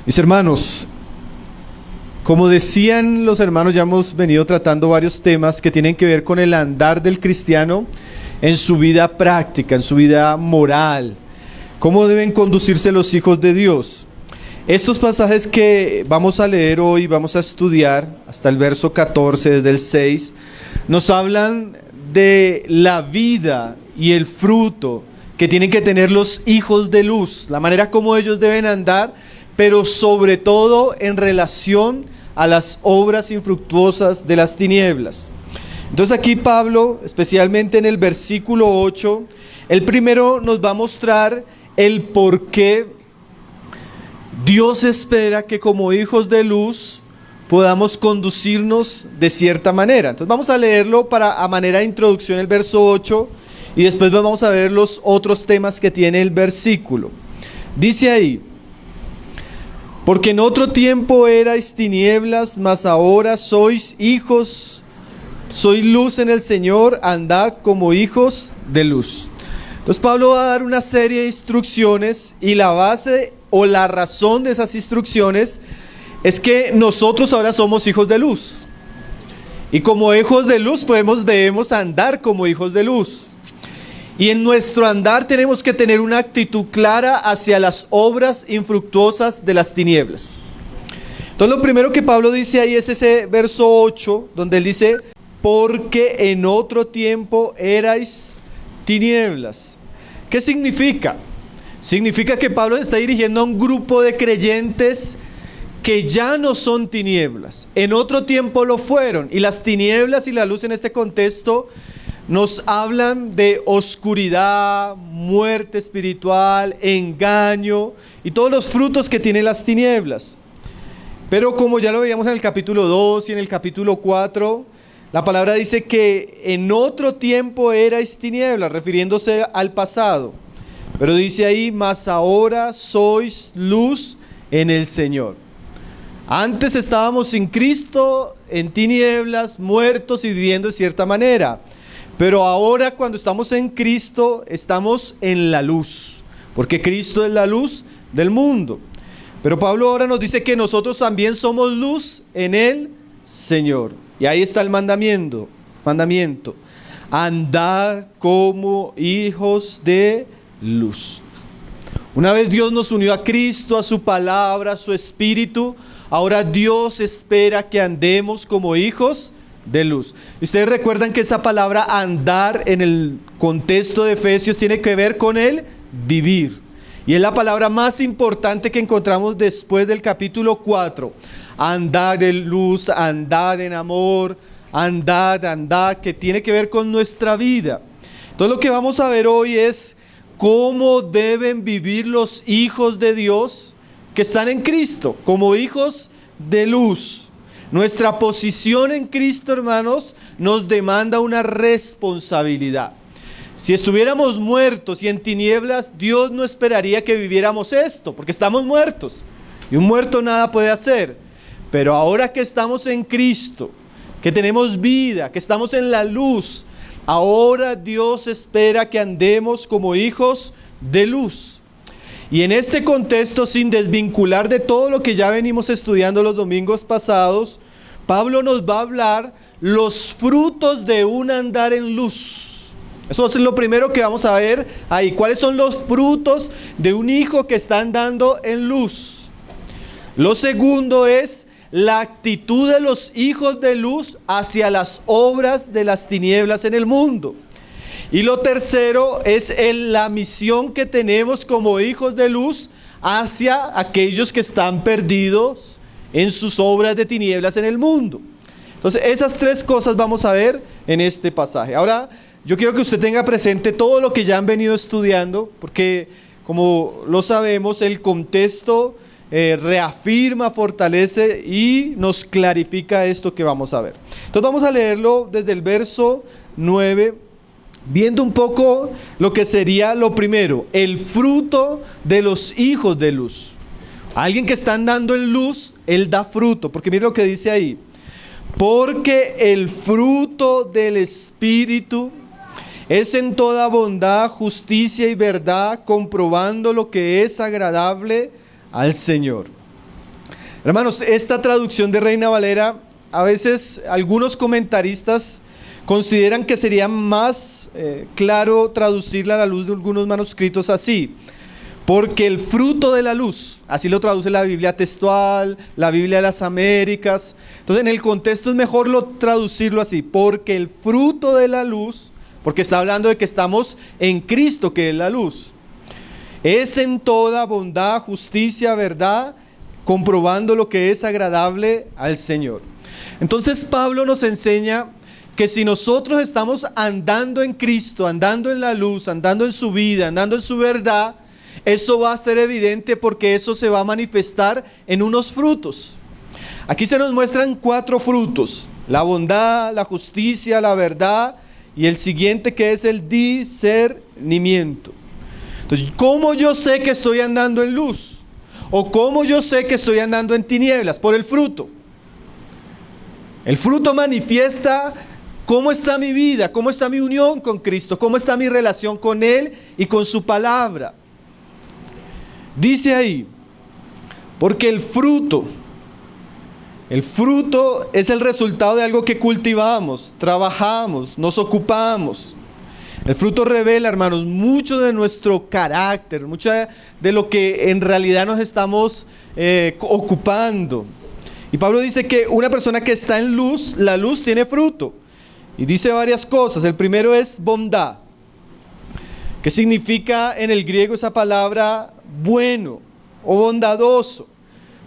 Mis hermanos, como decían los hermanos, ya hemos venido tratando varios temas que tienen que ver con el andar del cristiano en su vida práctica, en su vida moral. ¿Cómo deben conducirse los hijos de Dios? Estos pasajes que vamos a leer hoy, vamos a estudiar hasta el verso 14, desde el 6, nos hablan de la vida y el fruto que tienen que tener los hijos de luz, la manera como ellos deben andar, pero sobre todo en relación a las obras infructuosas de las tinieblas. Entonces aquí Pablo, especialmente en el versículo 8, el primero nos va a mostrar el por qué Dios espera que como hijos de luz podamos conducirnos de cierta manera. Entonces vamos a leerlo a manera de introducción el verso 8 y después vamos a ver los otros temas que tiene el versículo. Dice ahí: porque en otro tiempo erais tinieblas, mas ahora sois hijos, sois luz en el Señor, andad como hijos de luz. Entonces Pablo va a dar una serie de instrucciones y la base o la razón de esas instrucciones es que nosotros ahora somos hijos de luz. Y como hijos de luz debemos andar como hijos de luz. Y en nuestro andar tenemos que tener una actitud clara hacia las obras infructuosas de las tinieblas. Entonces lo primero que Pablo dice ahí es ese verso 8, donde él dice: porque en otro tiempo erais tinieblas. ¿Qué significa? Significa que Pablo está dirigiendo a un grupo de creyentes que ya no son tinieblas. En otro tiempo lo fueron. Y las tinieblas y la luz en este contexto nos hablan de oscuridad, muerte espiritual, engaño y todos los frutos que tienen las tinieblas. Pero como ya lo veíamos en el capítulo 2 y en el capítulo 4, la palabra dice que en otro tiempo erais tinieblas, refiriéndose al pasado. Pero dice ahí: mas ahora sois luz en el Señor. Antes estábamos sin Cristo, en tinieblas, muertos y viviendo de cierta manera. Pero ahora, cuando estamos en Cristo, estamos en la luz, porque Cristo es la luz del mundo. Pero Pablo ahora nos dice que nosotros también somos luz en el Señor. Y ahí está el mandamiento. Andad como hijos de luz. Una vez Dios nos unió a Cristo, a su palabra, a su espíritu, ahora Dios espera que andemos como hijos de luz. Ustedes recuerdan que esa palabra andar en el contexto de Efesios tiene que ver con el vivir. Y es la palabra más importante que encontramos después del capítulo 4. Andad en luz, andad en amor, andad, que tiene que ver con nuestra vida. Entonces lo que vamos a ver hoy es cómo deben vivir los hijos de Dios que están en Cristo, como hijos de luz. Nuestra posición en Cristo, hermanos, nos demanda una responsabilidad. Si estuviéramos muertos y en tinieblas, Dios no esperaría que viviéramos esto, porque estamos muertos. Y un muerto nada puede hacer. Pero ahora que estamos en Cristo, que tenemos vida, que estamos en la luz, ahora Dios espera que andemos como hijos de luz. Y en este contexto, sin desvincular de todo lo que ya venimos estudiando los domingos pasados, Pablo nos va a hablar los frutos de un andar en luz. Eso es lo primero que vamos a ver ahí. ¿Cuáles son los frutos de un hijo que está andando en luz? Lo segundo es la actitud de los hijos de luz hacia las obras de las tinieblas en el mundo. Y lo tercero es la misión que tenemos como hijos de luz hacia aquellos que están perdidos en sus obras de tinieblas en el mundo. Entonces esas tres cosas vamos a ver en este pasaje. Ahora yo quiero que usted tenga presente todo lo que ya han venido estudiando, porque como lo sabemos, el contexto reafirma, fortalece y nos clarifica esto que vamos a ver. Entonces vamos a leerlo desde el verso 9, viendo un poco lo que sería lo primero, el fruto de los hijos de luz. Alguien que está andando en luz, él da fruto, porque mire lo que dice ahí: porque el fruto del Espíritu es en toda bondad, justicia y verdad, comprobando lo que es agradable al Señor. Hermanos, esta traducción de Reina Valera, a veces algunos comentaristas consideran que sería más claro traducirla a la luz de algunos manuscritos así. Porque el fruto de la luz, así lo traduce la Biblia textual, la Biblia de las Américas. Entonces en el contexto es mejor traducirlo así, porque el fruto de la luz, porque está hablando de que estamos en Cristo, que es la luz, es en toda bondad, justicia, verdad, comprobando lo que es agradable al Señor. Entonces Pablo nos enseña que si nosotros estamos andando en Cristo, andando en la luz, andando en su vida, andando en su verdad, eso va a ser evidente porque eso se va a manifestar en unos frutos. Aquí se nos muestran 4 frutos: la bondad, la justicia, la verdad y el siguiente, que es el discernimiento. Entonces, ¿cómo yo sé que estoy andando en luz? ¿O cómo yo sé que estoy andando en tinieblas? Por el fruto. El fruto manifiesta cómo está mi vida, cómo está mi unión con Cristo, cómo está mi relación con Él y con su palabra. Dice ahí, porque el fruto es el resultado de algo que cultivamos, trabajamos, nos ocupamos. El fruto revela, hermanos, mucho de nuestro carácter, mucho de lo que en realidad nos estamos ocupando. Y Pablo dice que una persona que está en luz, la luz tiene fruto. Y dice varias cosas. El primero es bondad, que significa en el griego esa palabra bueno o bondadoso,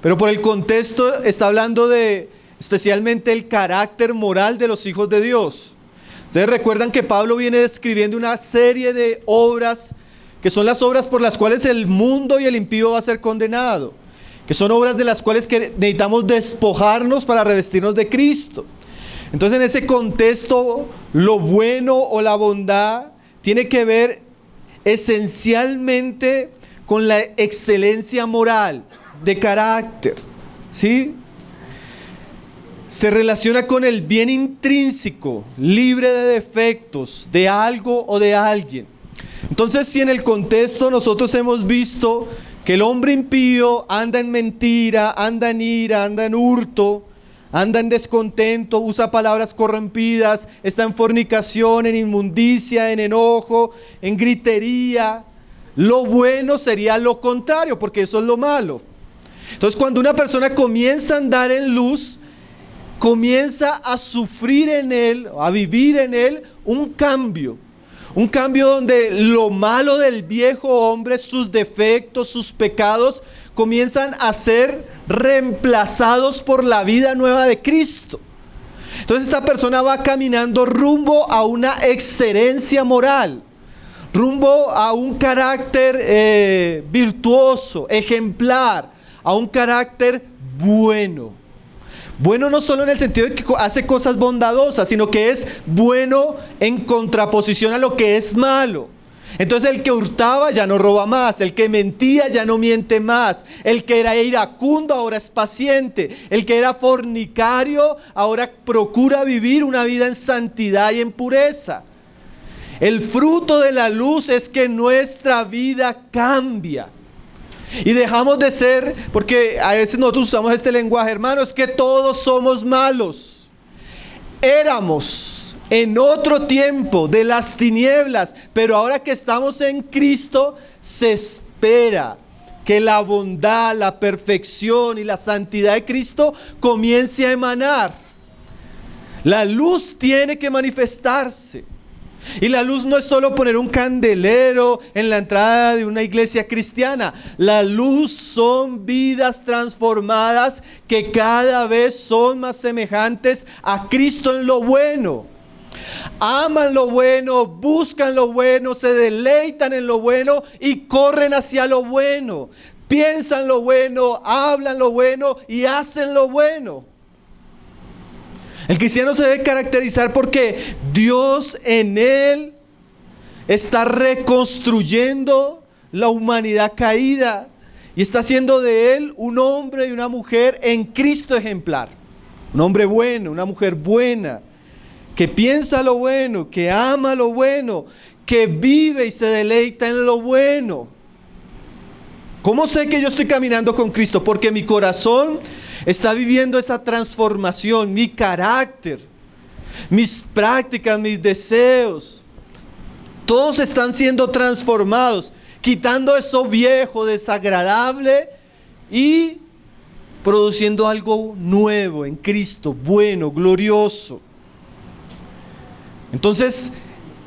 pero por el contexto está hablando de especialmente el carácter moral de los hijos de Dios. Ustedes recuerdan que Pablo viene describiendo una serie de obras que son las obras por las cuales el mundo y el impío va a ser condenado, que son obras de las cuales que necesitamos despojarnos para revestirnos de Cristo. Entonces, en ese contexto, lo bueno o la bondad tiene que ver esencialmente con la excelencia moral, de carácter, ¿sí? Se relaciona con el bien intrínseco, libre de defectos, de algo o de alguien. Entonces, si en el contexto nosotros hemos visto que el hombre impío anda en mentira, anda en ira, anda en hurto, anda en descontento, usa palabras corrompidas, está en fornicación, en inmundicia, en enojo, en gritería, lo bueno sería lo contrario, porque eso es lo malo. Entonces, cuando una persona comienza a andar en luz, comienza a sufrir en él, a vivir en él un cambio donde lo malo del viejo hombre, sus defectos, sus pecados, comienzan a ser reemplazados por la vida nueva de Cristo. Entonces esta persona va caminando rumbo a una excelencia moral, rumbo a un carácter virtuoso, ejemplar, a un carácter bueno. Bueno no solo en el sentido de que hace cosas bondadosas, sino que es bueno en contraposición a lo que es malo. Entonces el que hurtaba ya no roba más, el que mentía ya no miente más, el que era iracundo ahora es paciente, el que era fornicario ahora procura vivir una vida en santidad y en pureza. El fruto de la luz es que nuestra vida cambia. Y dejamos de ser, porque a veces nosotros usamos este lenguaje, hermanos, que todos somos malos. Éramos en otro tiempo de las tinieblas, pero ahora que estamos en Cristo, se espera que la bondad, la perfección y la santidad de Cristo comience a emanar. La luz tiene que manifestarse. Y la luz no es solo poner un candelero en la entrada de una iglesia cristiana. La luz son vidas transformadas que cada vez son más semejantes a Cristo en lo bueno. Aman lo bueno, buscan lo bueno, se deleitan en lo bueno y corren hacia lo bueno. Piensan lo bueno, hablan lo bueno y hacen lo bueno. El cristiano se debe caracterizar porque Dios en él está reconstruyendo la humanidad caída y está haciendo de él un hombre y una mujer en Cristo ejemplar. Un hombre bueno, una mujer buena, que piensa lo bueno, que ama lo bueno, que vive y se deleita en lo bueno. ¿Cómo sé que yo estoy caminando con Cristo? Porque mi corazón está viviendo esa transformación, mi carácter, mis prácticas, mis deseos, todos están siendo transformados, quitando eso viejo, desagradable y produciendo algo nuevo en Cristo, bueno, glorioso. Entonces,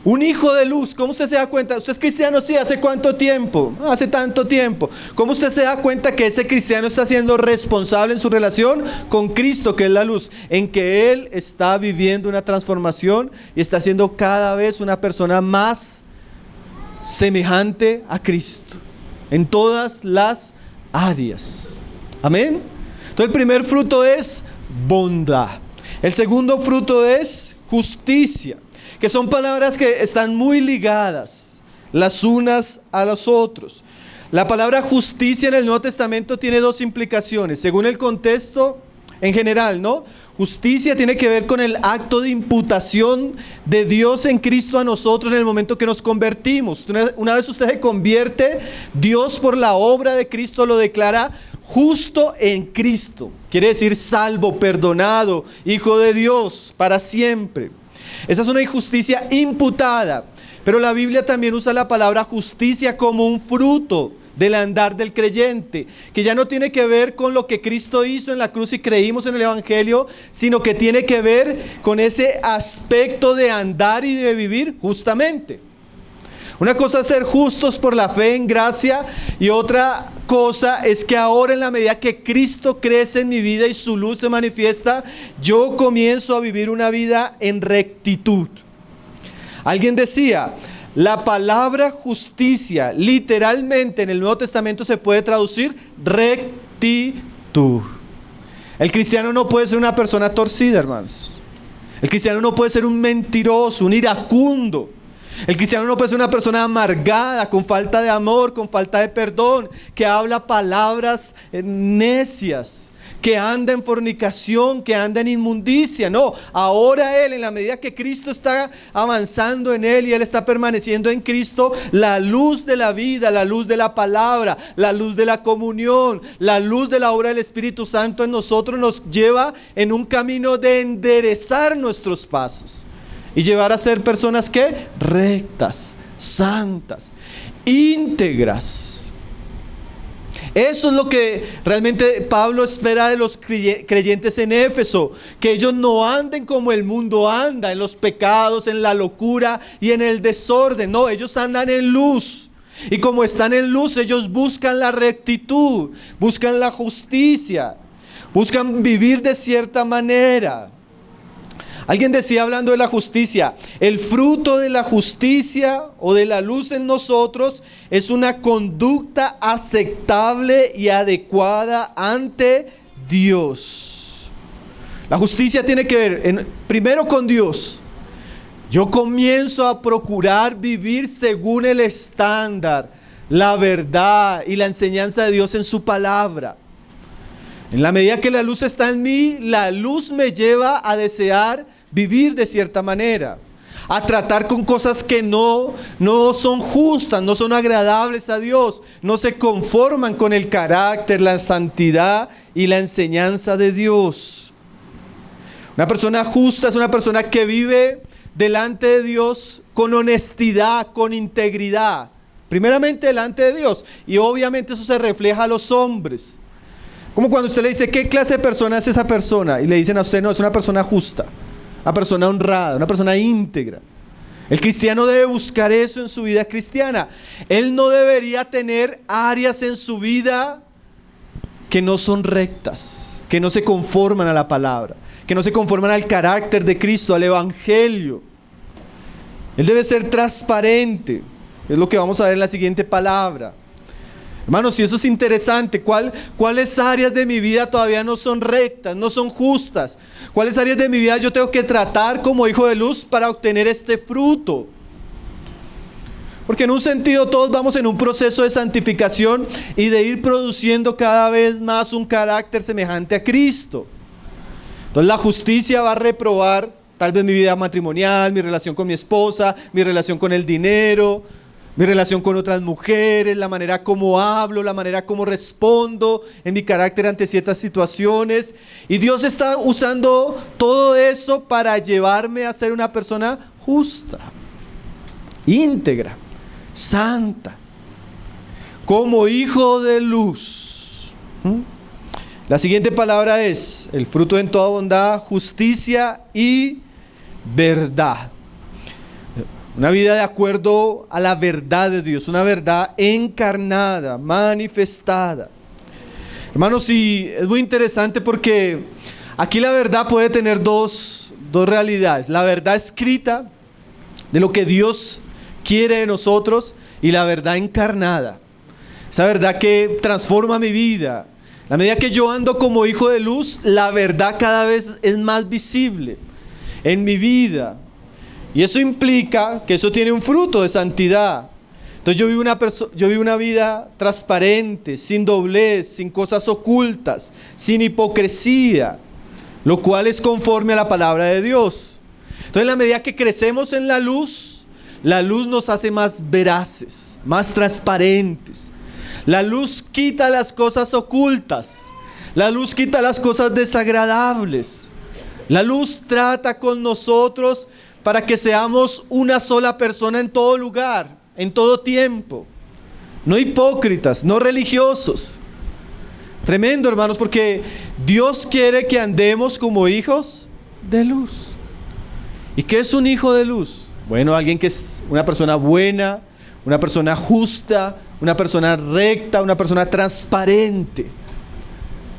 un hijo de luz, ¿cómo usted se da cuenta? ¿Usted es cristiano? Sí, ¿hace cuánto tiempo? Hace tanto tiempo. ¿Cómo usted se da cuenta que ese cristiano está siendo responsable en su relación con Cristo, que es la luz? En que él está viviendo una transformación y está siendo cada vez una persona más semejante a Cristo, en todas las áreas. Amén. Entonces el primer fruto es bondad. El segundo fruto es justicia, que son palabras que están muy ligadas las unas a los otros. La palabra justicia en el Nuevo Testamento tiene dos implicaciones, según el contexto en general, ¿no? Justicia tiene que ver con el acto de imputación de Dios en Cristo a nosotros en el momento que nos convertimos. Una vez usted se convierte, Dios por la obra de Cristo lo declara justo en Cristo. Quiere decir salvo, perdonado, hijo de Dios para siempre. Esa es una injusticia imputada, pero la Biblia también usa la palabra justicia como un fruto del andar del creyente, que ya no tiene que ver con lo que Cristo hizo en la cruz y creímos en el Evangelio, sino que tiene que ver con ese aspecto de andar y de vivir justamente. Una cosa es ser justos por la fe en gracia, y otra cosa es que ahora, en la medida que Cristo crece en mi vida y su luz se manifiesta, yo comienzo a vivir una vida en rectitud. Alguien decía, la palabra justicia literalmente en el Nuevo Testamento se puede traducir rectitud. El cristiano no puede ser una persona torcida, hermanos. El cristiano no puede ser un mentiroso, un iracundo. El cristiano no puede ser una persona amargada, con falta de amor, con falta de perdón, que habla palabras necias, que anda en fornicación, que anda en inmundicia. No, ahora él, en la medida que Cristo está avanzando en él y él está permaneciendo en Cristo, la luz de la vida, la luz de la palabra, la luz de la comunión, la luz de la obra del Espíritu Santo en nosotros nos lleva en un camino de enderezar nuestros pasos y llevar a ser personas que rectas, santas, íntegras. Eso es lo que realmente Pablo espera de los creyentes en Éfeso, que ellos no anden como el mundo anda, en los pecados, en la locura y en el desorden. No, ellos andan en luz, y como están en luz, ellos buscan la rectitud, buscan la justicia, buscan vivir de cierta manera. Alguien decía, hablando de la justicia, el fruto de la justicia o de la luz en nosotros es una conducta aceptable y adecuada ante Dios. La justicia tiene que ver primero con Dios. Yo comienzo a procurar vivir según el estándar, la verdad y la enseñanza de Dios en su palabra. En la medida que la luz está en mí, la luz me lleva a desear vivir de cierta manera, a tratar con cosas que no son justas, no son agradables a Dios, no se conforman con el carácter, la santidad y la enseñanza de Dios. Una persona justa es una persona que vive delante de Dios con honestidad, con integridad, primeramente delante de Dios, y obviamente eso se refleja a los hombres. Como cuando usted le dice, ¿qué clase de persona es esa persona? Y le dicen a usted, no, es una persona justa, una persona honrada, una persona íntegra. El cristiano debe buscar eso en su vida cristiana. Él no debería tener áreas en su vida que no son rectas, que no se conforman a la palabra, que no se conforman al carácter de Cristo, al Evangelio. Él debe ser transparente. Es lo que vamos a ver en la siguiente palabra. Hermanos, si eso es interesante, ¿cuáles áreas de mi vida todavía no son rectas, no son justas? ¿Cuáles áreas de mi vida yo tengo que tratar como hijo de luz para obtener este fruto? Porque en un sentido todos vamos en un proceso de santificación y de ir produciendo cada vez más un carácter semejante a Cristo. Entonces la justicia va a reprobar tal vez mi vida matrimonial, mi relación con mi esposa, mi relación con el dinero, Mi relación con otras mujeres, la manera como hablo, la manera como respondo en mi carácter ante ciertas situaciones. Y Dios está usando todo eso para llevarme a ser una persona justa, íntegra, santa, como hijo de luz. La siguiente palabra es el fruto en toda bondad, justicia y verdad. Una vida de acuerdo a la verdad de Dios, una verdad encarnada, manifestada. Hermanos, y es muy interesante porque aquí la verdad puede tener dos realidades. La verdad escrita de lo que Dios quiere de nosotros y la verdad encarnada. Esa verdad que transforma mi vida. A medida que yo ando como hijo de luz, la verdad cada vez es más visible en mi vida. Y eso implica que eso tiene un fruto de santidad. Entonces yo vivo una vida transparente, sin doblez, sin cosas ocultas, sin hipocresía, lo cual es conforme a la palabra de Dios. Entonces en la medida que crecemos en la luz nos hace más veraces, más transparentes. La luz quita las cosas ocultas, la luz quita las cosas desagradables. La luz trata con nosotros para que seamos una sola persona en todo lugar, en todo tiempo. No hipócritas, no religiosos. Tremendo, hermanos, porque Dios quiere que andemos como hijos de luz. ¿Y qué es un hijo de luz? Bueno, alguien que es una persona buena, una persona justa, una persona recta, una persona transparente.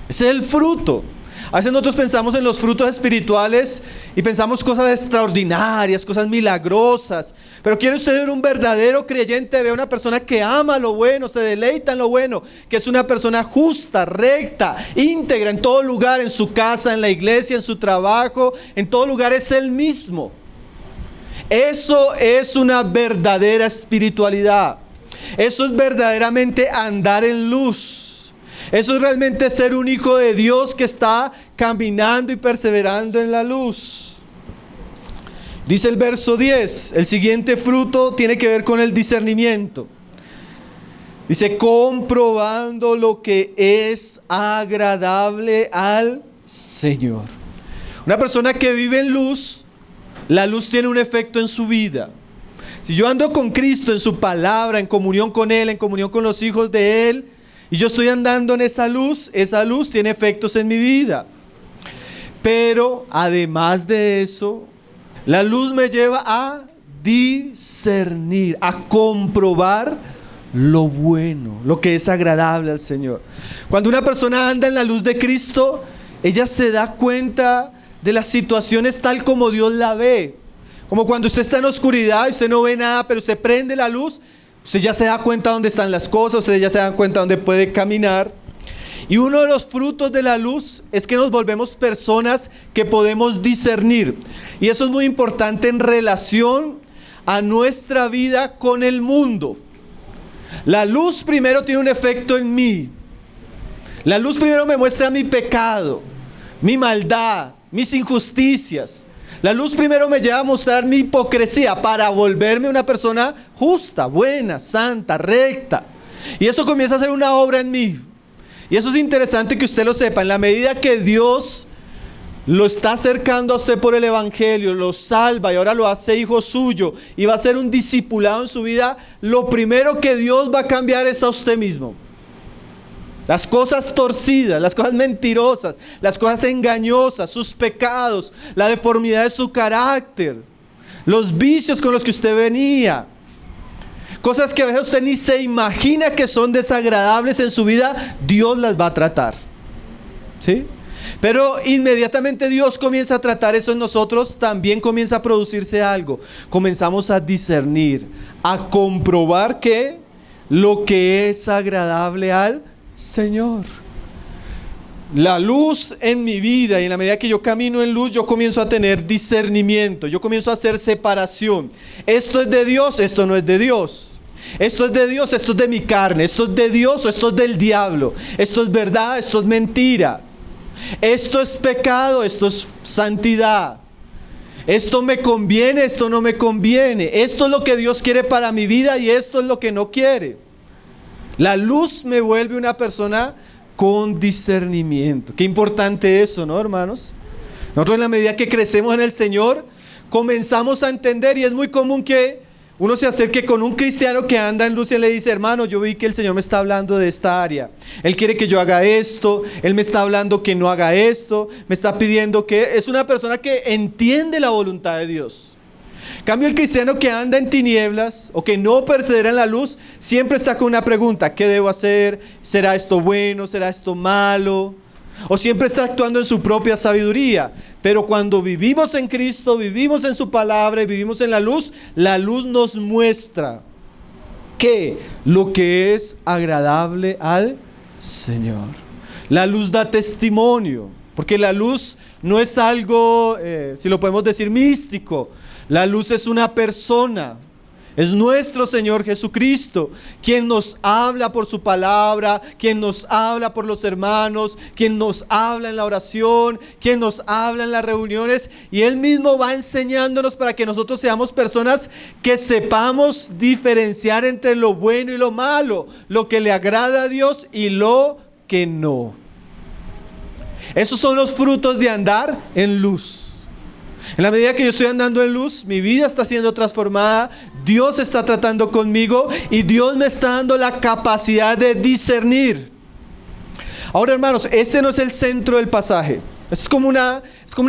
Ese es el fruto. A veces nosotros pensamos en los frutos espirituales y pensamos cosas extraordinarias, cosas milagrosas. Pero quiere usted ver un verdadero creyente, ve a una persona que ama lo bueno, se deleita en lo bueno, que es una persona justa, recta, íntegra en todo lugar, en su casa, en la iglesia, en su trabajo, en todo lugar es Él mismo. Eso es una verdadera espiritualidad. Eso es verdaderamente andar en luz. Eso es realmente ser un hijo de Dios que está caminando y perseverando en la luz. Dice el verso 10, el siguiente fruto tiene que ver con el discernimiento. Dice, comprobando lo que es agradable al Señor. Una persona que vive en luz, la luz tiene un efecto en su vida. Si yo ando con Cristo, en su palabra, en comunión con Él, en comunión con los hijos de Él, y yo estoy andando en esa luz tiene efectos en mi vida. Pero además de eso, la luz me lleva a discernir, a comprobar lo bueno, lo que es agradable al Señor. Cuando una persona anda en la luz de Cristo, ella se da cuenta de las situaciones tal como Dios la ve. Como cuando usted está en oscuridad y usted no ve nada, pero usted prende la luz, usted ya se da cuenta dónde están las cosas, usted ya se da cuenta dónde puede caminar. Y uno de los frutos de la luz es que nos volvemos personas que podemos discernir. Y eso es muy importante en relación a nuestra vida con el mundo. La luz primero tiene un efecto en mí. La luz primero me muestra mi pecado, mi maldad, mis injusticias. La luz primero me lleva a mostrar mi hipocresía para volverme una persona justa, buena, santa, recta. Y eso comienza a hacer una obra en mí. Y eso es interesante que usted lo sepa. En la medida que Dios lo está acercando a usted por el Evangelio, lo salva y ahora lo hace hijo suyo y va a ser un discipulado en su vida, lo primero que Dios va a cambiar es a usted mismo. Las cosas torcidas, las cosas mentirosas, las cosas engañosas, sus pecados, la deformidad de su carácter, los vicios con los que usted venía, cosas que a veces usted ni se imagina que son desagradables en su vida, Dios las va a tratar. ¿Sí? Pero inmediatamente Dios comienza a tratar eso en nosotros, también comienza a producirse algo. Comenzamos a discernir, a comprobar que lo que es agradable al Señor. La luz en mi vida, y en la medida que yo camino en luz, yo comienzo a tener discernimiento, yo comienzo a hacer separación. Esto es de Dios, esto no es de Dios. Esto es de Dios, esto es de mi carne. Esto es de Dios o esto es del diablo. Esto es verdad, esto es mentira. Esto es pecado, esto es santidad. Esto me conviene, esto no me conviene. Esto es lo que Dios quiere para mi vida y esto es lo que no quiere. La luz me vuelve una persona con discernimiento. Qué importante eso, ¿no, hermanos? Nosotros en la medida que crecemos en el Señor, comenzamos a entender, y es muy común que uno se acerque con un cristiano que anda en luz y le dice: hermano, yo vi que el Señor me está hablando de esta área. Él quiere que yo haga esto, Él me está hablando que no haga esto, me está pidiendo que... Es una persona que entiende la voluntad de Dios. En cambio, el cristiano que anda en tinieblas o que no persevera en la luz, siempre está con una pregunta: ¿qué debo hacer? ¿Será esto bueno? ¿Será esto malo? O siempre está actuando en su propia sabiduría. Pero cuando vivimos en Cristo, vivimos en su palabra y vivimos en la luz nos muestra que lo que es agradable al Señor. La luz da testimonio, porque la luz no es algo, si lo podemos decir, místico. La luz es una persona. Es nuestro Señor Jesucristo, quien nos habla por su palabra, quien nos habla por los hermanos, quien nos habla en la oración, quien nos habla en las reuniones, y Él mismo va enseñándonos para que nosotros seamos personas que sepamos diferenciar entre lo bueno y lo malo, lo que le agrada a Dios y lo que no. Esos son los frutos de andar en luz. En la medida que yo estoy andando en luz, mi vida está siendo transformada, Dios está tratando conmigo y Dios me está dando la capacidad de discernir. Ahora, hermanos, este no es el centro del pasaje. Es como una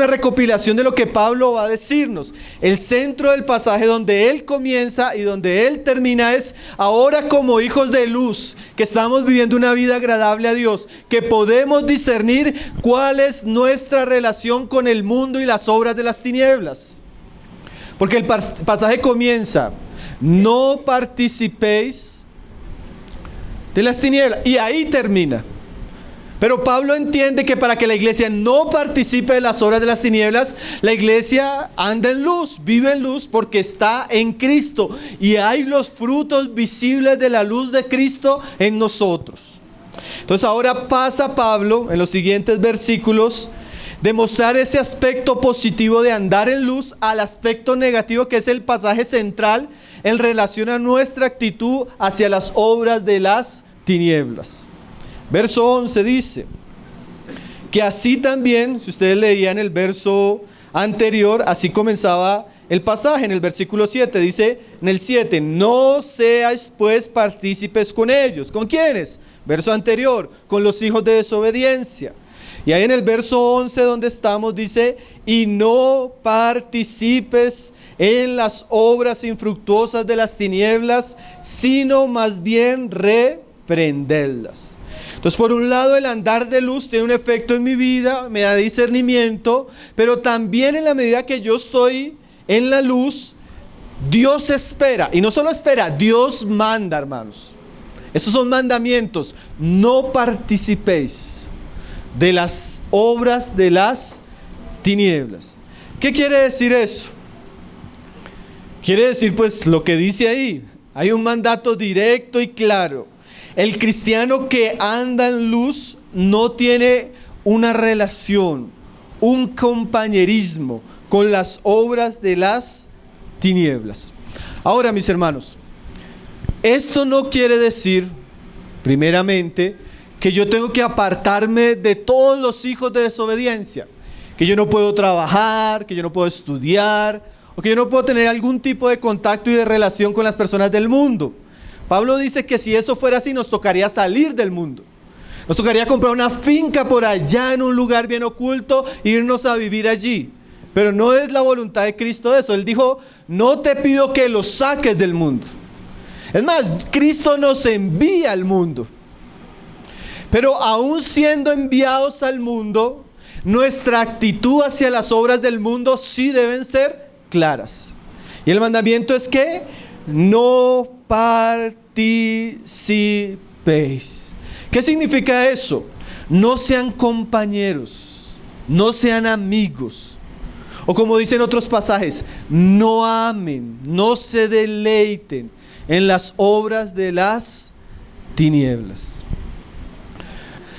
recopilación de lo que Pablo va a decirnos. El centro del pasaje, donde él comienza y donde él termina, es: ahora, como hijos de luz, que estamos viviendo una vida agradable a Dios, que podemos discernir cuál es nuestra relación con el mundo y las obras de las tinieblas. Porque el pasaje comienza: no participéis de las tinieblas, y ahí termina. Pero Pablo entiende que para que la iglesia no participe de las obras de las tinieblas, la iglesia anda en luz, vive en luz, porque está en Cristo. Y hay los frutos visibles de la luz de Cristo en nosotros. Entonces ahora pasa Pablo, en los siguientes versículos, de mostrar ese aspecto positivo de andar en luz al aspecto negativo, que es el pasaje central en relación a nuestra actitud hacia las obras de las tinieblas. Verso 11 dice que así también, si ustedes leían el verso anterior, así comenzaba el pasaje. En el versículo 7 dice, en el 7: no seáis pues partícipes con ellos. ¿Con quiénes? Verso anterior: con los hijos de desobediencia. Y ahí en el verso 11 donde estamos dice: y no participes en las obras infructuosas de las tinieblas, sino más bien reprendedlas. Entonces, por un lado, el andar de luz tiene un efecto en mi vida, me da discernimiento, pero también en la medida que yo estoy en la luz, Dios espera, y no solo espera, Dios manda, hermanos. Esos son mandamientos: no participéis de las obras de las tinieblas. ¿Qué quiere decir eso? Quiere decir, pues, lo que dice ahí. Hay un mandato directo y claro. El cristiano que anda en luz no tiene una relación, un compañerismo con las obras de las tinieblas. Ahora, mis hermanos, esto no quiere decir, primeramente, que yo tengo que apartarme de todos los hijos de desobediencia, que yo no puedo trabajar, que yo no puedo estudiar, o que yo no puedo tener algún tipo de contacto y de relación con las personas del mundo. Pablo dice que si eso fuera así, nos tocaría salir del mundo. Nos tocaría comprar una finca por allá en un lugar bien oculto e irnos a vivir allí. Pero no es la voluntad de Cristo eso. Él dijo: no te pido que los saques del mundo. Es más, Cristo nos envía al mundo. Pero aún siendo enviados al mundo, nuestra actitud hacia las obras del mundo sí deben ser claras. Y el mandamiento es que no participéis. ¿Qué significa eso? No sean compañeros, no sean amigos, o como dicen otros pasajes, no amen, no se deleiten en las obras de las tinieblas.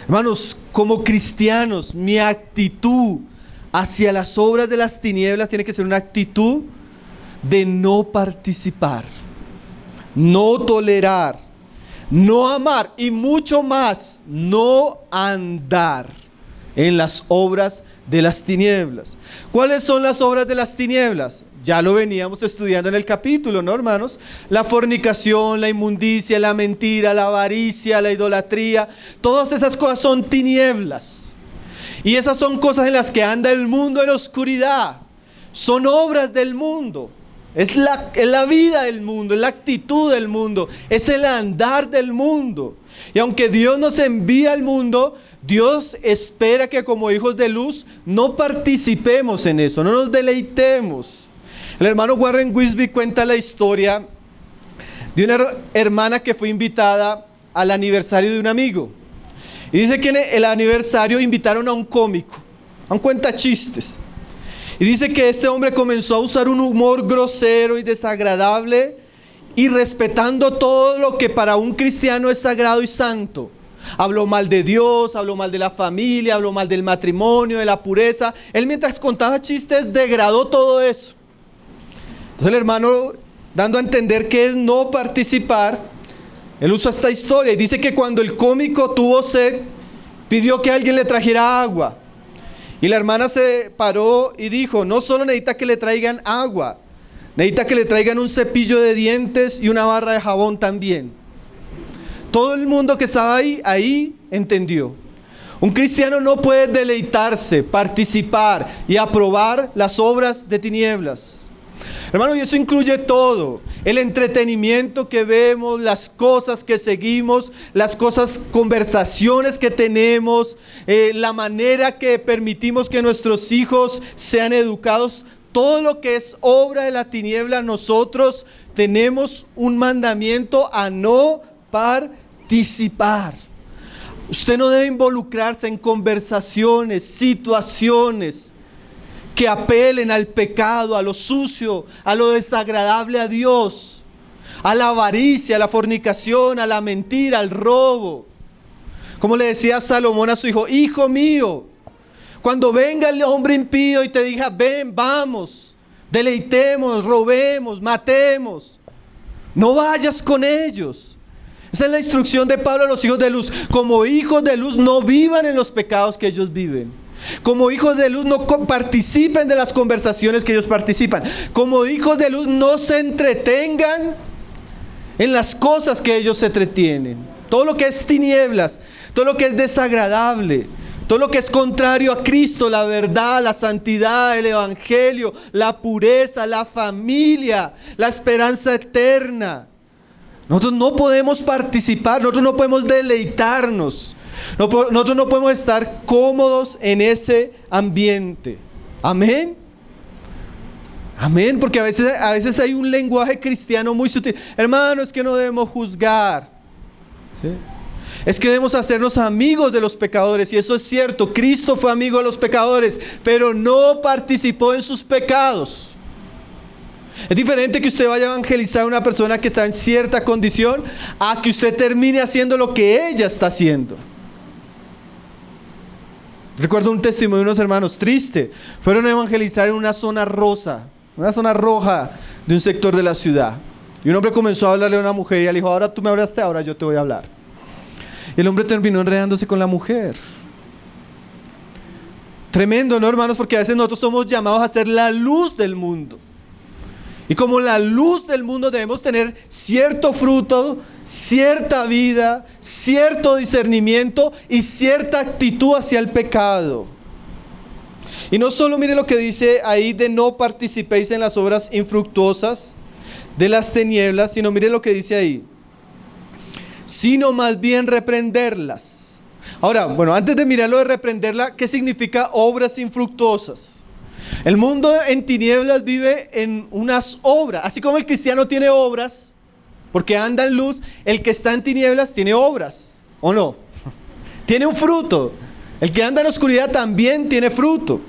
Hermanos, como cristianos, mi actitud hacia las obras de las tinieblas tiene que ser una actitud de no participar, no tolerar, no amar y mucho más, no andar en las obras de las tinieblas. ¿Cuáles son las obras de las tinieblas? Ya lo veníamos estudiando en el capítulo, ¿no, hermanos? La fornicación, la inmundicia, la mentira, la avaricia, la idolatría, todas esas cosas son tinieblas. Y esas son cosas en las que anda el mundo en oscuridad. Son obras del mundo. Es la vida del mundo, es la actitud del mundo, es el andar del mundo. Y aunque Dios nos envía al mundo, Dios espera que como hijos de luz no participemos en eso, no nos deleitemos. El hermano Warren Wiersbe cuenta la historia de una hermana que fue invitada al aniversario de un amigo. Y dice que en el aniversario invitaron a un cómico, a un cuentachistes. Y dice que este hombre comenzó a usar un humor grosero y desagradable y respetando todo lo que para un cristiano es sagrado y santo. Habló mal de Dios, habló mal de la familia, habló mal del matrimonio, de la pureza. Él mientras contaba chistes degradó todo eso. Entonces el hermano, dando a entender que es no participar, él usa esta historia y dice que cuando el cómico tuvo sed, pidió que alguien le trajera agua. Y la hermana se paró y dijo, no solo necesita que le traigan agua, necesita que le traigan un cepillo de dientes y una barra de jabón también. Todo el mundo que estaba ahí entendió. Un cristiano no puede deleitarse, participar y aprobar las obras de tinieblas. Hermano, y eso incluye todo, el entretenimiento que vemos, las cosas que seguimos, las cosas, conversaciones que tenemos, la manera que permitimos que nuestros hijos sean educados, todo lo que es obra de la tiniebla, nosotros tenemos un mandamiento a no participar. Usted no debe involucrarse en conversaciones, situaciones que apelen al pecado, a lo sucio, a lo desagradable a Dios, a la avaricia, a la fornicación, a la mentira, al robo. Como le decía Salomón a su hijo, hijo mío, cuando venga el hombre impío y te diga, ven, vamos, deleitemos, robemos, matemos, no vayas con ellos. Esa es la instrucción de Pablo a los hijos de luz. Como hijos de luz no vivan en los pecados que ellos viven. Como hijos de luz no participen de las conversaciones que ellos participan. Como hijos de luz no se entretengan en las cosas que ellos se entretienen. Todo lo que es tinieblas, todo lo que es desagradable, todo lo que es contrario a Cristo, la verdad, la santidad, el evangelio, la pureza, la familia, la esperanza eterna. Nosotros no podemos participar, nosotros no podemos deleitarnos. Nosotros no podemos estar cómodos en ese ambiente. Amén. Amén, porque a veces hay un lenguaje cristiano muy sutil. Hermano, es que no debemos juzgar. ¿Sí? Es que debemos hacernos amigos de los pecadores. Y eso es cierto, Cristo fue amigo de los pecadores, pero no participó en sus pecados. Es diferente que usted vaya a evangelizar a una persona que está en cierta condición a que usted termine haciendo lo que ella está haciendo. Recuerdo un testimonio de unos hermanos triste. Fueron a evangelizar en una zona rosa, una zona roja de un sector de la ciudad. Y un hombre comenzó a hablarle a una mujer y ella le dijo, ahora tú me hablaste, ahora yo te voy a hablar. Y el hombre terminó enredándose con la mujer. Tremendo, ¿no, hermanos? Porque a veces nosotros somos llamados a ser la luz del mundo. Y como la luz del mundo debemos tener cierto fruto, cierta vida, cierto discernimiento y cierta actitud hacia el pecado. Y no solo mire lo que dice ahí de no participéis en las obras infructuosas de las tinieblas, sino mire lo que dice ahí. Sino más bien reprenderlas. Ahora, bueno, antes de mirar lo de reprenderla, ¿qué significa obras infructuosas? El mundo en tinieblas vive en unas obras. Así como el cristiano tiene obras, porque anda en luz, el que está en tinieblas tiene obras, ¿o no? Tiene un fruto. El que anda en oscuridad también tiene fruto.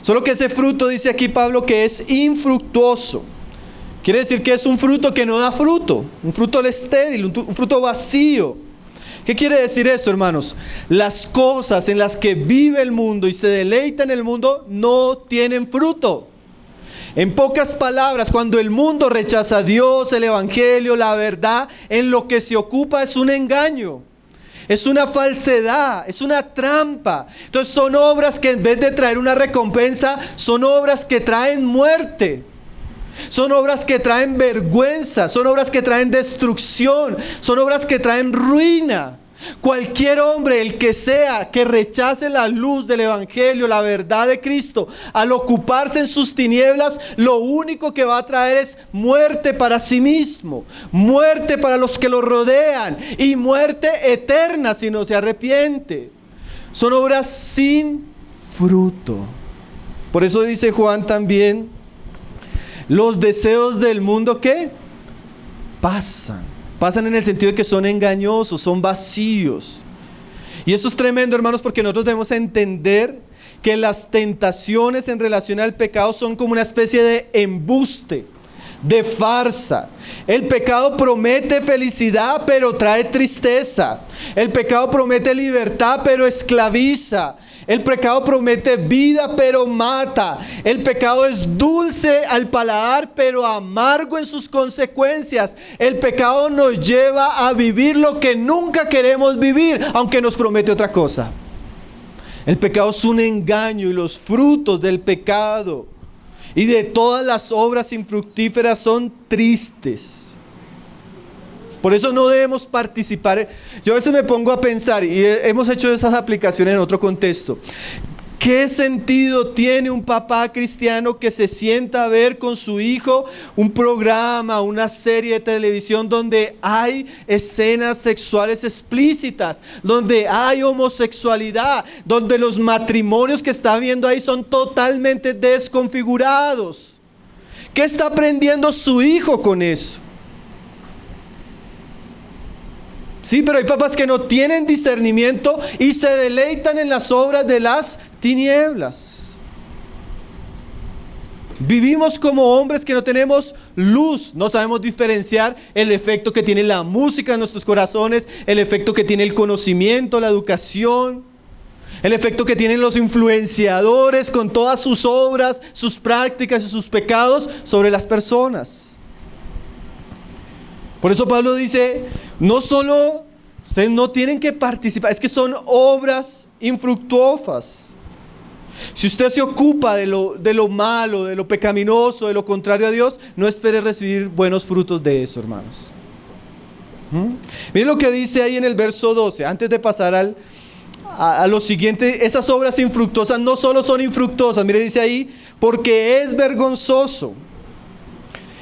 Solo que ese fruto, dice aquí Pablo, que es infructuoso. Quiere decir que es un fruto que no da fruto, un fruto estéril, un fruto vacío, ¿Qué quiere decir eso, hermanos? Las cosas en las que vive el mundo y se deleita en el mundo no tienen fruto. En pocas palabras, cuando el mundo rechaza a Dios, el evangelio, la verdad, en lo que se ocupa es un engaño. Es una falsedad, es una trampa. Entonces son obras que en vez de traer una recompensa, son obras que traen muerte. Son obras que traen vergüenza, son obras que traen destrucción, son obras que traen ruina. Cualquier hombre, el que sea, que rechace la luz del evangelio, la verdad de Cristo, al ocuparse en sus tinieblas, lo único que va a traer es muerte para sí mismo, muerte para los que lo rodean y muerte eterna si no se arrepiente. Son obras sin fruto. Por eso dice Juan también, los deseos del mundo, ¿qué? Pasan en el sentido de que son engañosos, son vacíos. Y eso es tremendo, hermanos, porque nosotros debemos entender que las tentaciones en relación al pecado son como una especie de embuste, de farsa. El pecado promete felicidad, pero trae tristeza. El pecado promete libertad, pero esclaviza. El pecado promete vida, pero mata. El pecado es dulce al paladar, pero amargo en sus consecuencias. El pecado nos lleva a vivir lo que nunca queremos vivir, aunque nos promete otra cosa. El pecado es un engaño y los frutos del pecado y de todas las obras infructíferas son tristes. Por eso no debemos participar. Yo a veces me pongo a pensar, y hemos hecho esas aplicaciones en otro contexto. ¿Qué sentido tiene un papá cristiano que se sienta a ver con su hijo un programa, una serie de televisión donde hay escenas sexuales explícitas, donde hay homosexualidad, donde los matrimonios que está viendo ahí son totalmente desconfigurados? ¿Qué está aprendiendo su hijo con eso? Sí, pero hay papás que no tienen discernimiento y se deleitan en las obras de las tinieblas. Vivimos como hombres que no tenemos luz, no sabemos diferenciar el efecto que tiene la música en nuestros corazones, el efecto que tiene el conocimiento, la educación, el efecto que tienen los influenciadores con todas sus obras, sus prácticas y sus pecados sobre las personas. Por eso Pablo dice, no solo ustedes no tienen que participar, es que son obras infructuosas. Si usted se ocupa de lo malo, de lo pecaminoso, de lo contrario a Dios, no espere recibir buenos frutos de eso, hermanos. Miren lo que dice ahí en el verso 12, antes de pasar a lo siguiente. Esas obras infructuosas no solo son infructuosas, mire, dice ahí, porque es vergonzoso.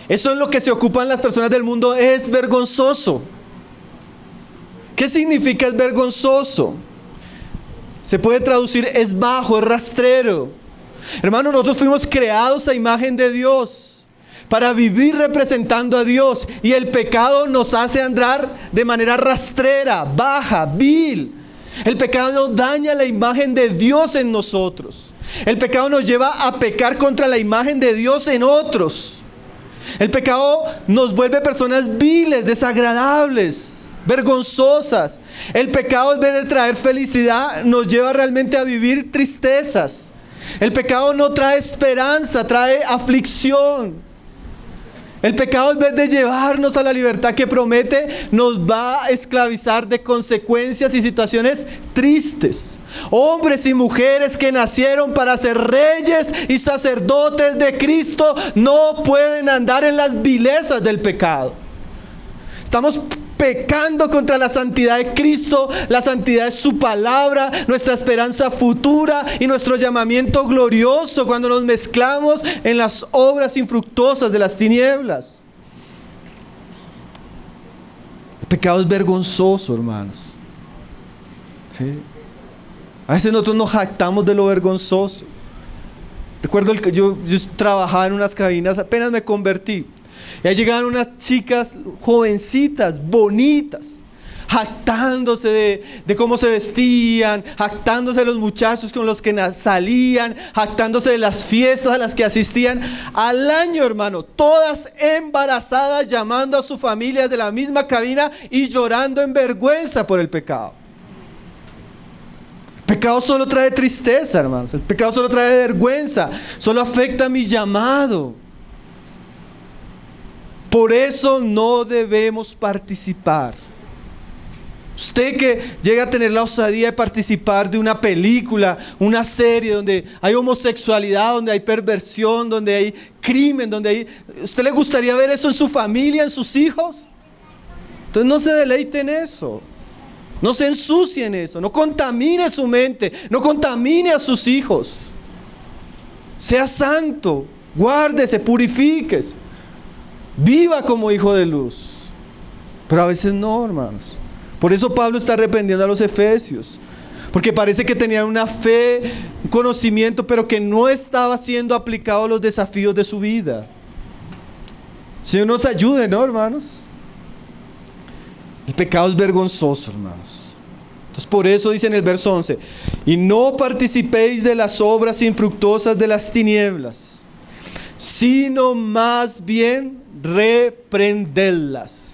Eso es lo que se ocupan las personas del mundo, es vergonzoso. ¿Qué significa es vergonzoso? Se puede traducir es bajo, es rastrero. Hermanos, nosotros fuimos creados a imagen de Dios para vivir representando a Dios, y el pecado nos hace andar de manera rastrera, baja, vil. El pecado daña la imagen de Dios en nosotros. El pecado nos lleva a pecar contra la imagen de Dios en otros. El pecado nos vuelve personas viles, desagradables, vergonzosas. El pecado, en vez de traer felicidad, nos lleva realmente a vivir tristezas. El pecado no trae esperanza, trae aflicción. El pecado, en vez de llevarnos a la libertad que promete, nos va a esclavizar de consecuencias y situaciones tristes. Hombres y mujeres que nacieron para ser reyes y sacerdotes de Cristo no pueden andar en las vilezas del pecado. Estamos pecando contra la santidad de Cristo, la santidad de su palabra, nuestra esperanza futura y nuestro llamamiento glorioso cuando nos mezclamos en las obras infructuosas de las tinieblas. El pecado es vergonzoso, hermanos. ¿Sí? A veces nosotros nos jactamos de lo vergonzoso. Recuerdo que yo trabajaba en unas cabinas, apenas me convertí. Y ahí llegaban unas chicas jovencitas, bonitas, jactándose de cómo se vestían, jactándose de los muchachos con los que salían, jactándose de las fiestas a las que asistían. Al año, hermano, todas embarazadas, llamando a su familia de la misma cabina y llorando en vergüenza por el pecado. El pecado solo trae tristeza, hermanos. El pecado solo trae vergüenza, solo afecta mi llamado. Por eso no debemos participar. Usted que llega a tener la osadía de participar de una película, una serie donde hay homosexualidad, donde hay perversión, donde hay crimen, ¿usted le gustaría ver eso en su familia, en sus hijos? Entonces no se deleite en eso. No se ensucie en eso. No contamine su mente. No contamine a sus hijos. Sea santo. Guárdese, purifíquese. Viva como hijo de luz. Pero a veces no, hermanos. Por eso Pablo está reprendiendo a los efesios, porque parece que tenían una fe, un conocimiento, pero que no estaba siendo aplicado a los desafíos de su vida. Señor nos ayude, ¿no, hermanos? El pecado es vergonzoso, hermanos. Entonces por eso dice en el verso 11, y no participéis de las obras infructuosas de las tinieblas, sino más bien reprendedlas.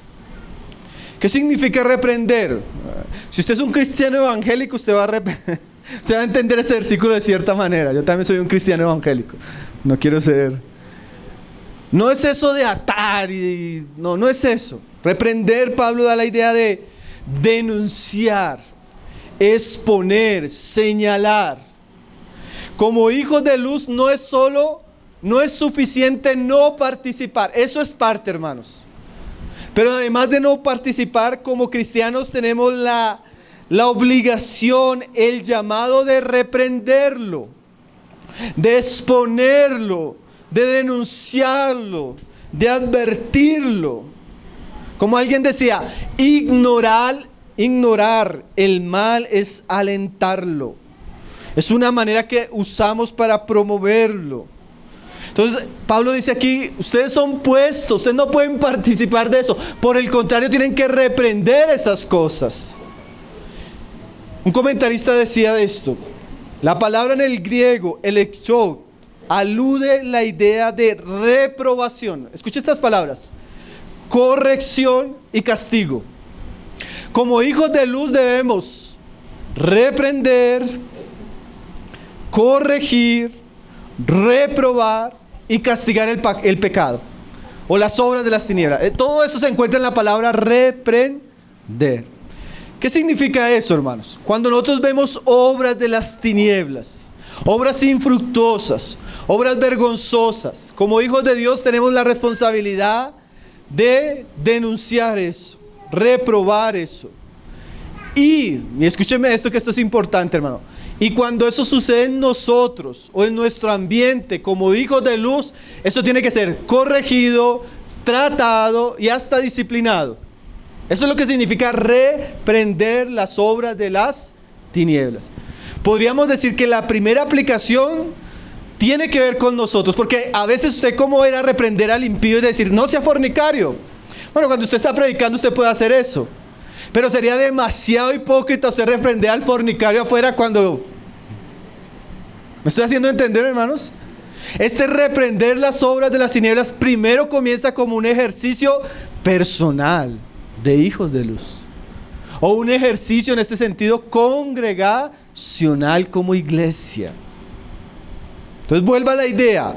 ¿Qué significa reprender? Si usted es un cristiano evangélico, usted va a entender ese versículo de cierta manera. Yo también soy un cristiano evangélico. No quiero ser... No es eso de atar no es eso. Reprender, Pablo da la idea de denunciar, exponer, señalar. Como hijos de luz no es suficiente no participar. Eso es parte, hermanos. Pero además de no participar, como cristianos tenemos la obligación, el llamado de reprenderlo, de exponerlo, de denunciarlo, de advertirlo. Como alguien decía, ignorar el mal es alentarlo. Es una manera que usamos para promoverlo. Entonces, Pablo dice aquí, ustedes son puestos, ustedes no pueden participar de eso. Por el contrario, tienen que reprender esas cosas. Un comentarista decía esto, la palabra en el griego, elektrou, alude la idea de reprobación. Escuche estas palabras, corrección y castigo. Como hijos de luz debemos reprender, corregir, reprobar y castigar el pecado o las obras de las tinieblas. Todo eso se encuentra en la palabra reprender. ¿Qué significa eso, hermanos? Cuando nosotros vemos obras de las tinieblas, obras infructuosas, obras vergonzosas, como hijos de Dios tenemos la responsabilidad de denunciar eso, reprobar eso. Y escúcheme esto, que esto es importante, hermano. Y cuando eso sucede en nosotros o en nuestro ambiente como hijos de luz, eso tiene que ser corregido, tratado y hasta disciplinado. Eso es lo que significa reprender las obras de las tinieblas. Podríamos decir que la primera aplicación tiene que ver con nosotros, porque a veces usted, ¿cómo era reprender al impío y decir no sea fornicario? Bueno, cuando usted está predicando usted puede hacer eso. Pero sería demasiado hipócrita usted reprender al fornicario afuera cuando... ¿Me estoy haciendo entender, hermanos? Este reprender las obras de las tinieblas primero comienza como un ejercicio personal de hijos de luz. O un ejercicio en este sentido congregacional como iglesia. Entonces vuelva a la idea.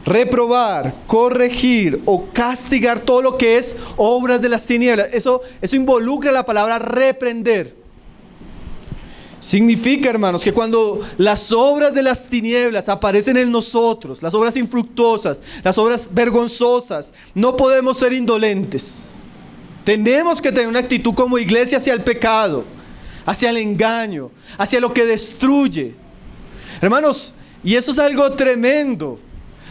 Reprobar, corregir o castigar todo lo que es obras de las tinieblas. Eso involucra la palabra reprender. Significa, hermanos, que cuando las obras de las tinieblas aparecen en nosotros, las obras infructuosas, las obras vergonzosas, no podemos ser indolentes. Tenemos que tener una actitud como iglesia hacia el pecado, hacia el engaño, hacia lo que destruye. Hermanos, y eso es algo tremendo.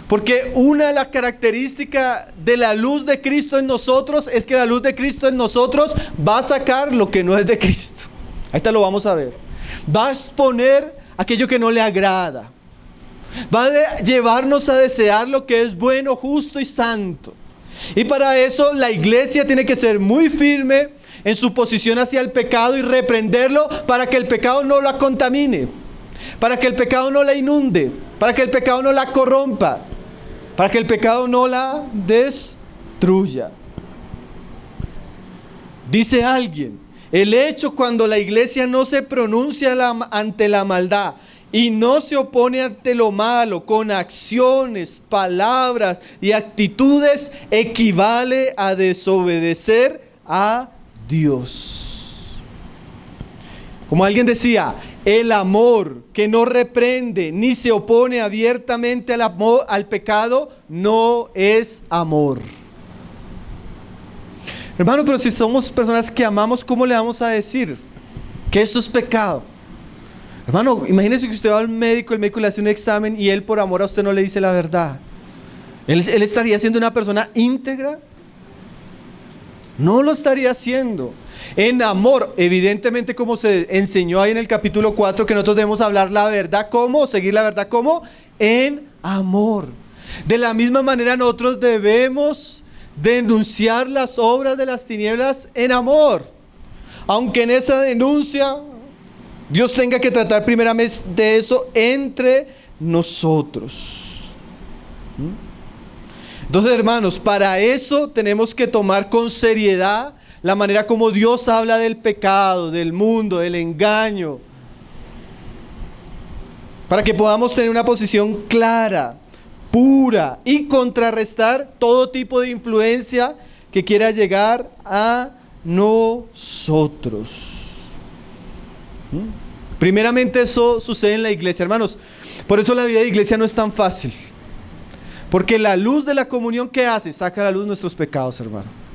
Porque una de las características de la luz de Cristo en nosotros es que la luz de Cristo en nosotros va a sacar lo que no es de Cristo. Ahí está, lo vamos a ver. Va a exponer aquello que no le agrada. Va a llevarnos a desear lo que es bueno, justo y santo. Y para eso la iglesia tiene que ser muy firme en su posición hacia el pecado y reprenderlo para que el pecado no la contamine, para que el pecado no la inunde, para que el pecado no la corrompa, para que el pecado no la destruya. Dice alguien, el hecho cuando la iglesia no se pronuncia ante la maldad y no se opone ante lo malo con acciones, palabras y actitudes, equivale a desobedecer a Dios. Como alguien decía, el amor que no reprende ni se opone abiertamente al pecado no es amor. Hermano, pero si somos personas que amamos, ¿cómo le vamos a decir que eso es pecado? Hermano, imagínese que usted va al médico, el médico le hace un examen y él por amor a usted no le dice la verdad. ¿Él estaría siendo una persona íntegra? No lo estaría haciendo. En amor, evidentemente, como se enseñó ahí en el capítulo 4, que nosotros debemos hablar la verdad, ¿cómo? Seguir la verdad, ¿cómo? En amor. De la misma manera nosotros debemos denunciar las obras de las tinieblas en amor, aunque en esa denuncia Dios tenga que tratar primeramente de eso entre nosotros. Entonces, hermanos, para eso tenemos que tomar con seriedad la manera como Dios habla del pecado, del mundo, del engaño, para que podamos tener una posición clara, pura, y contrarrestar todo tipo de influencia que quiera llegar a nosotros. Primeramente eso sucede en la iglesia, hermanos. Por eso la vida de iglesia no es tan fácil, porque la luz de la comunión, ¿qué hace? Saca a la luz nuestros pecados, hermano.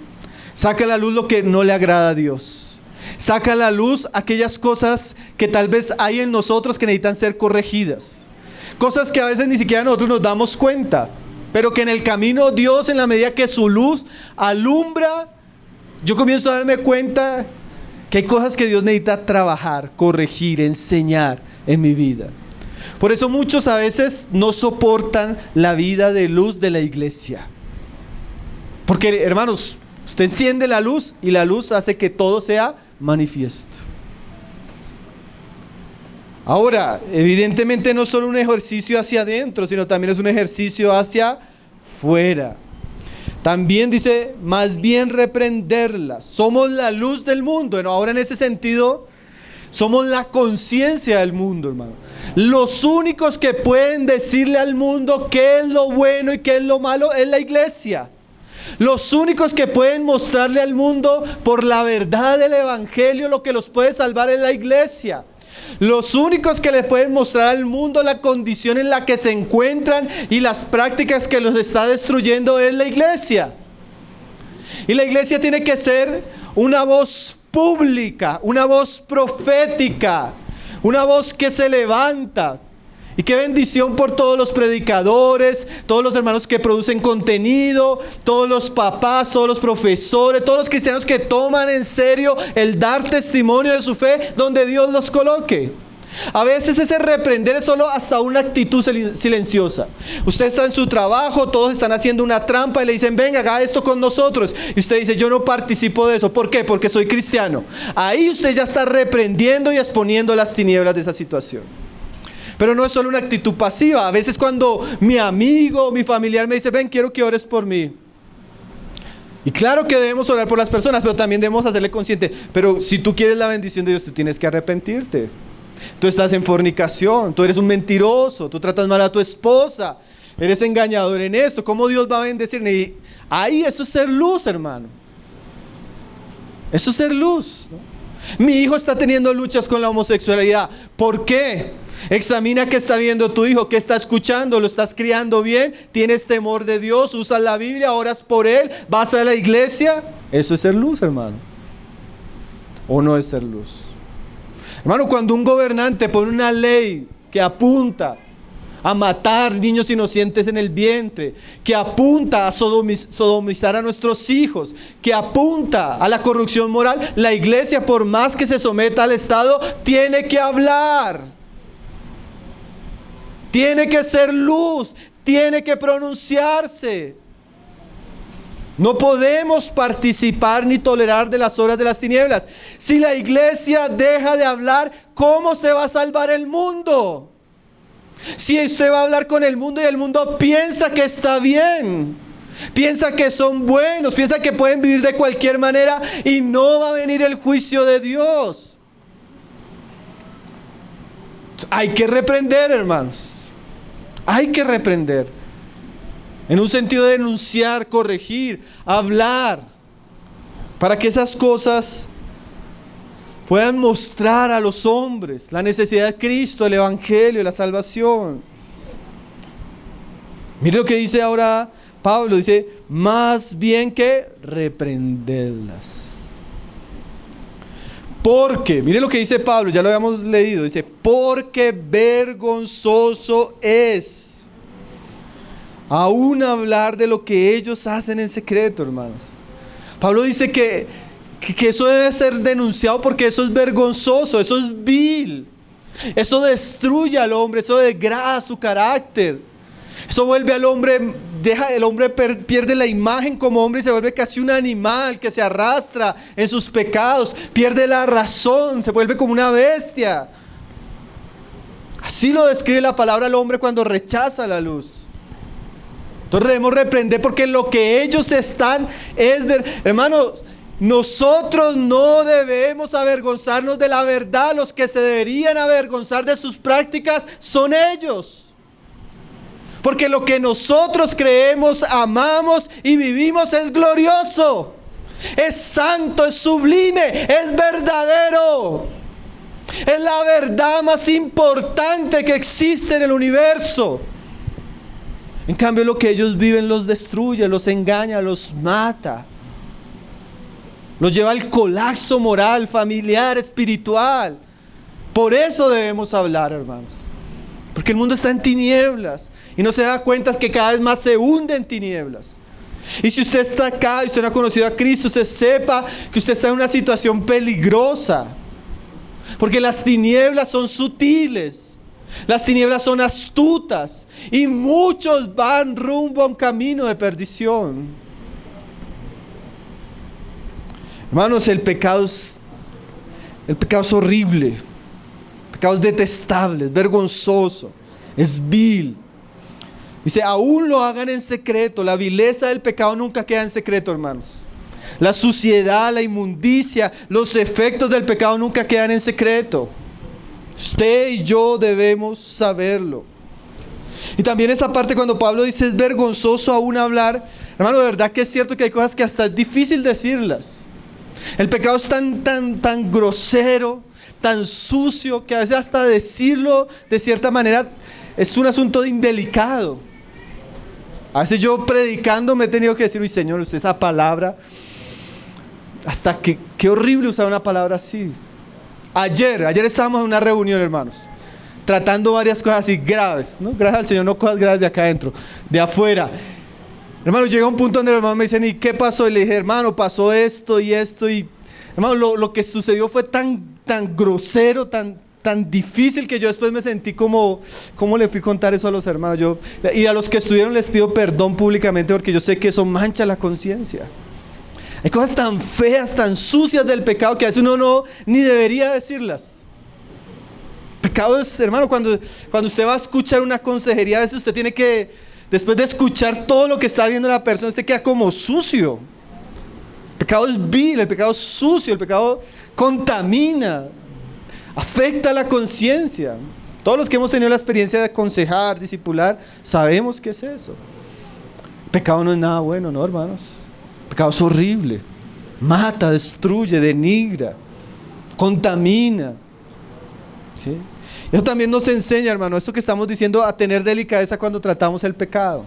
Saca a la luz lo que no le agrada a Dios. Saca a la luz aquellas cosas que tal vez hay en nosotros que necesitan ser corregidas. Cosas que a veces ni siquiera nosotros nos damos cuenta, pero que en el camino Dios, en la medida que su luz alumbra, yo comienzo a darme cuenta que hay cosas que Dios necesita trabajar, corregir, enseñar en mi vida. Por eso muchos a veces no soportan la vida de luz de la iglesia. Porque, hermanos, usted enciende la luz y la luz hace que todo sea manifiesto. Ahora, evidentemente no es solo un ejercicio hacia adentro, sino también es un ejercicio hacia fuera. También dice, más bien reprenderlas. Somos la luz del mundo. Bueno, ahora en ese sentido, somos la conciencia del mundo, hermano. Los únicos que pueden decirle al mundo qué es lo bueno y qué es lo malo es la iglesia. Los únicos que pueden mostrarle al mundo por la verdad del evangelio lo que los puede salvar es la iglesia. Los únicos que le pueden mostrar al mundo la condición en la que se encuentran y las prácticas que los está destruyendo es la iglesia. Y la iglesia tiene que ser una voz pública, una voz profética, una voz que se levanta. Y qué bendición por todos los predicadores, todos los hermanos que producen contenido, todos los papás, todos los profesores, todos los cristianos que toman en serio el dar testimonio de su fe donde Dios los coloque. A veces ese reprender es solo hasta una actitud silenciosa. Usted está en su trabajo, todos están haciendo una trampa y le dicen, venga, haga esto con nosotros. Y usted dice, yo no participo de eso. ¿Por qué? Porque soy cristiano. Ahí usted ya está reprendiendo y exponiendo las tinieblas de esa situación. Pero no es solo una actitud pasiva. A veces cuando mi amigo, mi familiar me dice, ven, quiero que ores por mí. Y claro que debemos orar por las personas, pero también debemos hacerle consciente. Pero si tú quieres la bendición de Dios, tú tienes que arrepentirte. Tú estás en fornicación, tú eres un mentiroso, tú tratas mal a tu esposa, eres engañador en esto. ¿Cómo Dios va a bendecirme? Y ahí eso es ser luz, hermano. Eso es ser luz, ¿no? Mi hijo está teniendo luchas con la homosexualidad. ¿Por qué? Examina qué está viendo tu hijo, qué está escuchando, lo estás criando bien, tienes temor de Dios, usas la Biblia, oras por él, vas a la iglesia. Eso es ser luz, hermano. ¿O no es ser luz? Hermano, cuando un gobernante pone una ley que apunta a matar niños inocentes en el vientre, que apunta a sodomizar a nuestros hijos, que apunta a la corrupción moral, la iglesia, por más que se someta al Estado, tiene que hablar. Tiene que ser luz, tiene que pronunciarse. No podemos participar ni tolerar de las obras de las tinieblas. Si la iglesia deja de hablar, ¿cómo se va a salvar el mundo? Si usted va a hablar con el mundo y el mundo piensa que está bien, piensa que son buenos, piensa que pueden vivir de cualquier manera y no va a venir el juicio de Dios. Hay que reprender, hermanos. Hay que reprender. En un sentido de denunciar, corregir, hablar, para que esas cosas puedan mostrar a los hombres la necesidad de Cristo, el Evangelio, la salvación. Mire lo que dice ahora Pablo, dice, más bien que reprenderlas. Porque, mire lo que dice Pablo, ya lo habíamos leído, dice, porque vergonzoso es aún hablar de lo que ellos hacen en secreto, hermanos. Pablo dice que eso debe ser denunciado porque eso es vergonzoso, eso es vil. Eso destruye al hombre, eso degrada su carácter. Eso vuelve al hombre, el hombre pierde la imagen como hombre y se vuelve casi un animal que se arrastra en sus pecados, pierde la razón, se vuelve como una bestia. Así lo describe la palabra al hombre cuando rechaza la luz. Entonces debemos reprender porque lo que ellos están es hermanos, nosotros no debemos avergonzarnos de la verdad. Los que se deberían avergonzar de sus prácticas son ellos. Porque lo que nosotros creemos, amamos y vivimos es glorioso, es santo, es sublime, es verdadero. Es la verdad más importante que existe en el universo. En cambio, lo que ellos viven los destruye, los engaña, los mata. Los lleva al colapso moral, familiar, espiritual. Por eso debemos hablar, hermanos. Porque el mundo está en tinieblas y no se da cuenta que cada vez más se hunde en tinieblas. Y si usted está acá y usted no ha conocido a Cristo, usted sepa que usted está en una situación peligrosa. Porque las tinieblas son sutiles. Las tinieblas son astutas y muchos van rumbo a un camino de perdición. Hermanos, el pecado es horrible, el pecado es detestable, es vergonzoso, es vil. Dice, aún lo hagan en secreto. La vileza del pecado nunca queda en secreto, hermanos. La suciedad, la inmundicia, los efectos del pecado nunca quedan en secreto. Usted y yo debemos saberlo. Y también esa parte cuando Pablo dice es vergonzoso aún hablar. Hermano, de verdad que es cierto que hay cosas que hasta es difícil decirlas. El pecado es tan grosero, tan sucio, que a veces hasta decirlo de cierta manera es un asunto indelicado. A veces yo predicando me he tenido que decir, uy Señor, usted esa palabra, hasta que, qué horrible usar una palabra así. Ayer estábamos en una reunión, hermanos, tratando varias cosas así graves, ¿no? Gracias al Señor, no cosas graves de acá adentro, de afuera. Hermano, llega un punto donde los hermanos me dicen, ¿y qué pasó? Y le dije, hermano, pasó esto y esto. Y hermano, lo que sucedió fue tan grosero, tan difícil, que yo después me sentí como, ¿cómo le fui a contar eso a los hermanos? Y a los que estuvieron les pido perdón públicamente porque yo sé que eso mancha la conciencia. Hay cosas tan feas, tan sucias del pecado que a veces uno no ni debería decirlas. Pecado es, hermano, cuando usted va a escuchar una consejería, a veces usted tiene que, después de escuchar todo lo que está viendo la persona, usted queda como sucio. El pecado es vil, el pecado es sucio, el pecado contamina, afecta la conciencia. Todos los que hemos tenido la experiencia de aconsejar, discipular, sabemos qué es eso. El pecado no es nada bueno, ¿no, hermanos? El pecado es horrible, mata, destruye, denigra, contamina. ¿Sí? Eso también nos enseña, hermano, esto que estamos diciendo, a tener delicadeza cuando tratamos el pecado.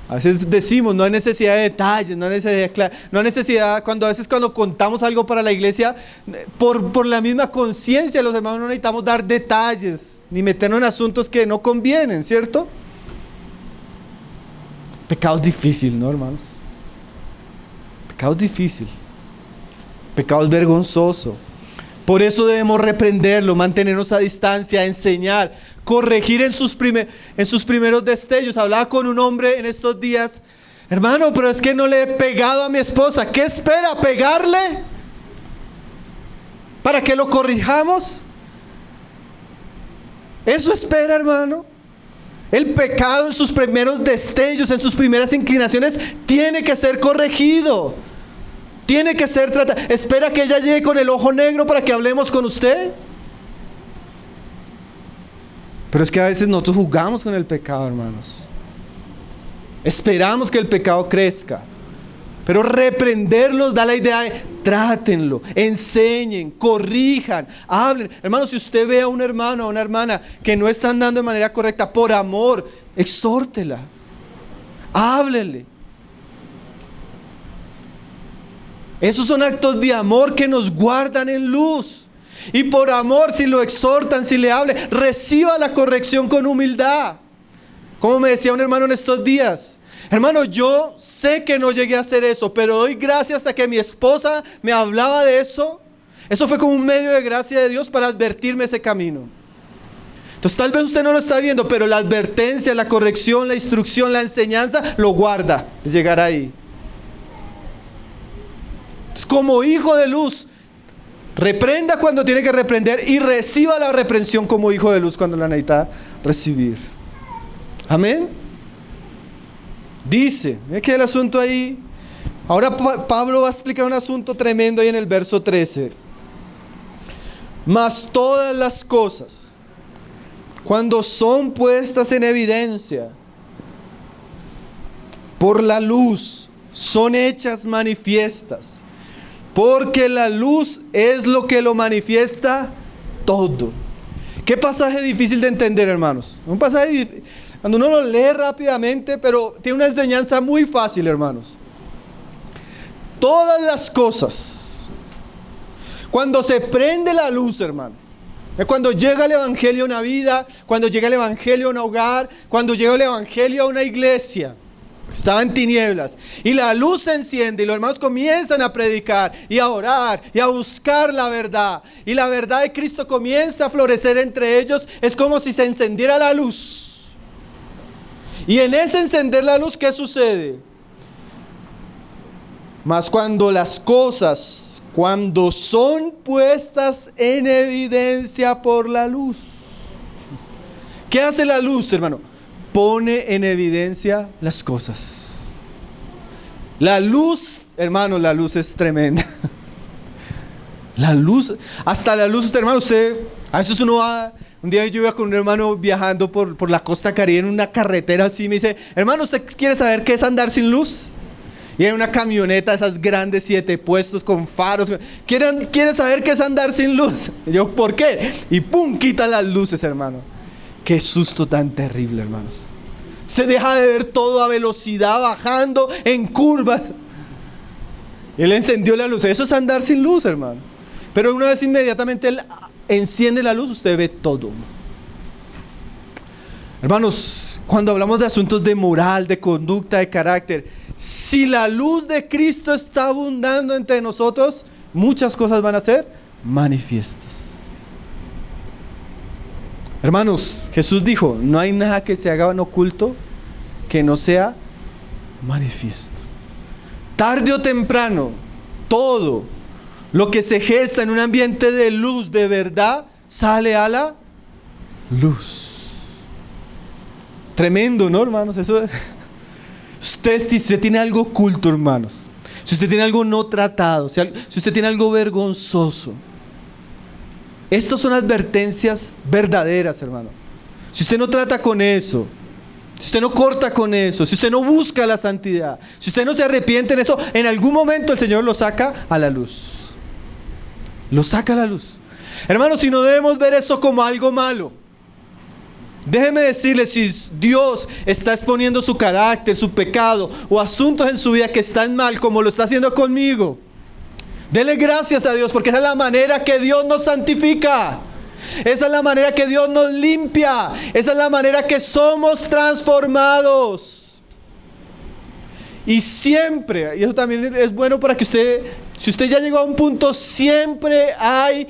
A veces decimos, no hay necesidad de detalles, no hay necesidad, cuando a veces cuando contamos algo para la iglesia, por la misma conciencia, los hermanos no necesitamos dar detalles, ni meternos en asuntos que no convienen, ¿cierto? Pecado es difícil, ¿no, hermanos? Pecado es difícil. Pecado es vergonzoso. Por eso debemos reprenderlo, mantenernos a distancia, enseñar, corregir en sus primeros destellos. Hablaba con un hombre en estos días, Hermano, pero es que no le he pegado a mi esposa. ¿Qué espera? ¿Pegarle? ¿Para que lo corrijamos? ¿Eso espera, hermano? El pecado en sus primeros destellos, en sus primeras inclinaciones, tiene que ser corregido. Tiene que ser tratado. ¿Espera que ella llegue con el ojo negro para que hablemos con usted? Pero es que a veces nosotros jugamos con el pecado, hermanos. Esperamos que el pecado crezca. Pero reprenderlos da la idea de trátenlo, enseñen, corrijan, hablen. Hermano, si usted ve a un hermano o a una hermana que no está andando de manera correcta, por amor, exhórtela, háblele. Esos son actos de amor que nos guardan en luz. Y por amor, si lo exhortan, si le hablan, reciba la corrección con humildad. Como me decía un hermano en estos días: hermano, yo sé que no llegué a hacer eso, pero doy gracias a que mi esposa me hablaba de eso. Eso fue como un medio de gracia de Dios para advertirme ese camino. Entonces tal vez usted no lo está viendo, pero la advertencia, la corrección, la instrucción, la enseñanza, lo guarda de llegar ahí. Entonces, como hijo de luz, reprenda cuando tiene que reprender y reciba la reprensión como hijo de luz cuando la necesita recibir. Amén. Dice, ve que el asunto ahí. Ahora Pablo va a explicar un asunto tremendo ahí en el verso 13. Mas todas las cosas, cuando son puestas en evidencia por la luz, son hechas manifiestas, porque la luz es lo que lo manifiesta todo. ¿Qué pasaje difícil de entender, hermanos? Un pasaje difícil. Cuando uno lo lee rápidamente, pero tiene una enseñanza muy fácil, hermanos. Todas las cosas, cuando se prende la luz, hermano, cuando llega el evangelio a una vida, cuando llega el evangelio a un hogar, cuando llega el evangelio a una iglesia, estaba en tinieblas, y la luz se enciende, y los hermanos comienzan a predicar, y a orar, y a buscar la verdad, y la verdad de Cristo comienza a florecer entre ellos. Es como si se encendiera la luz. Y en ese encender la luz, ¿qué sucede? Mas cuando las cosas, cuando son puestas en evidencia por la luz, ¿qué hace la luz, hermano? Pone en evidencia las cosas. La luz, hermano, la luz es tremenda. La luz, hasta la luz, hermano, usted, a veces uno va. Un día yo iba con un hermano viajando por la costa caribe en una carretera así. Me dice: hermano, ¿usted quiere saber qué es andar sin luz? Y hay una camioneta, esas grandes 7 puestos con faros. ¿Quiere saber qué es andar sin luz? Y yo, ¿por qué? Y pum, quita las luces, hermano. Qué susto tan terrible, hermanos. Usted deja de ver todo a velocidad, bajando en curvas. Él encendió la luz. Eso es andar sin luz, hermano. Pero una vez inmediatamente él enciende la luz, usted ve todo. Hermanos, cuando hablamos de asuntos de moral, de conducta, de carácter, si la luz de Cristo está abundando entre nosotros, muchas cosas van a ser manifiestas. Hermanos, Jesús dijo: no hay nada que se haga en oculto que no sea manifiesto. Tarde o temprano, todo lo que se gesta en un ambiente de luz, de verdad, sale a la luz. Tremendo, ¿no, hermanos? Eso es. Si usted tiene algo oculto, hermanos, si usted tiene algo no tratado, si usted tiene algo vergonzoso, estas son advertencias verdaderas, hermano. Si usted no trata con eso, si usted no corta con eso, si usted no busca la santidad, si usted no se arrepiente en eso, en algún momento el Señor lo saca a la luz. Lo saca a la luz. Hermanos, si no debemos ver eso como algo malo. Déjeme decirle, si Dios está exponiendo su carácter, su pecado o asuntos en su vida que están mal, como lo está haciendo conmigo, dele gracias a Dios, porque esa es la manera que Dios nos santifica. Esa es la manera que Dios nos limpia. Esa es la manera que somos transformados. Y siempre, y eso también es bueno para que usted, si usted ya llegó a un punto, siempre hay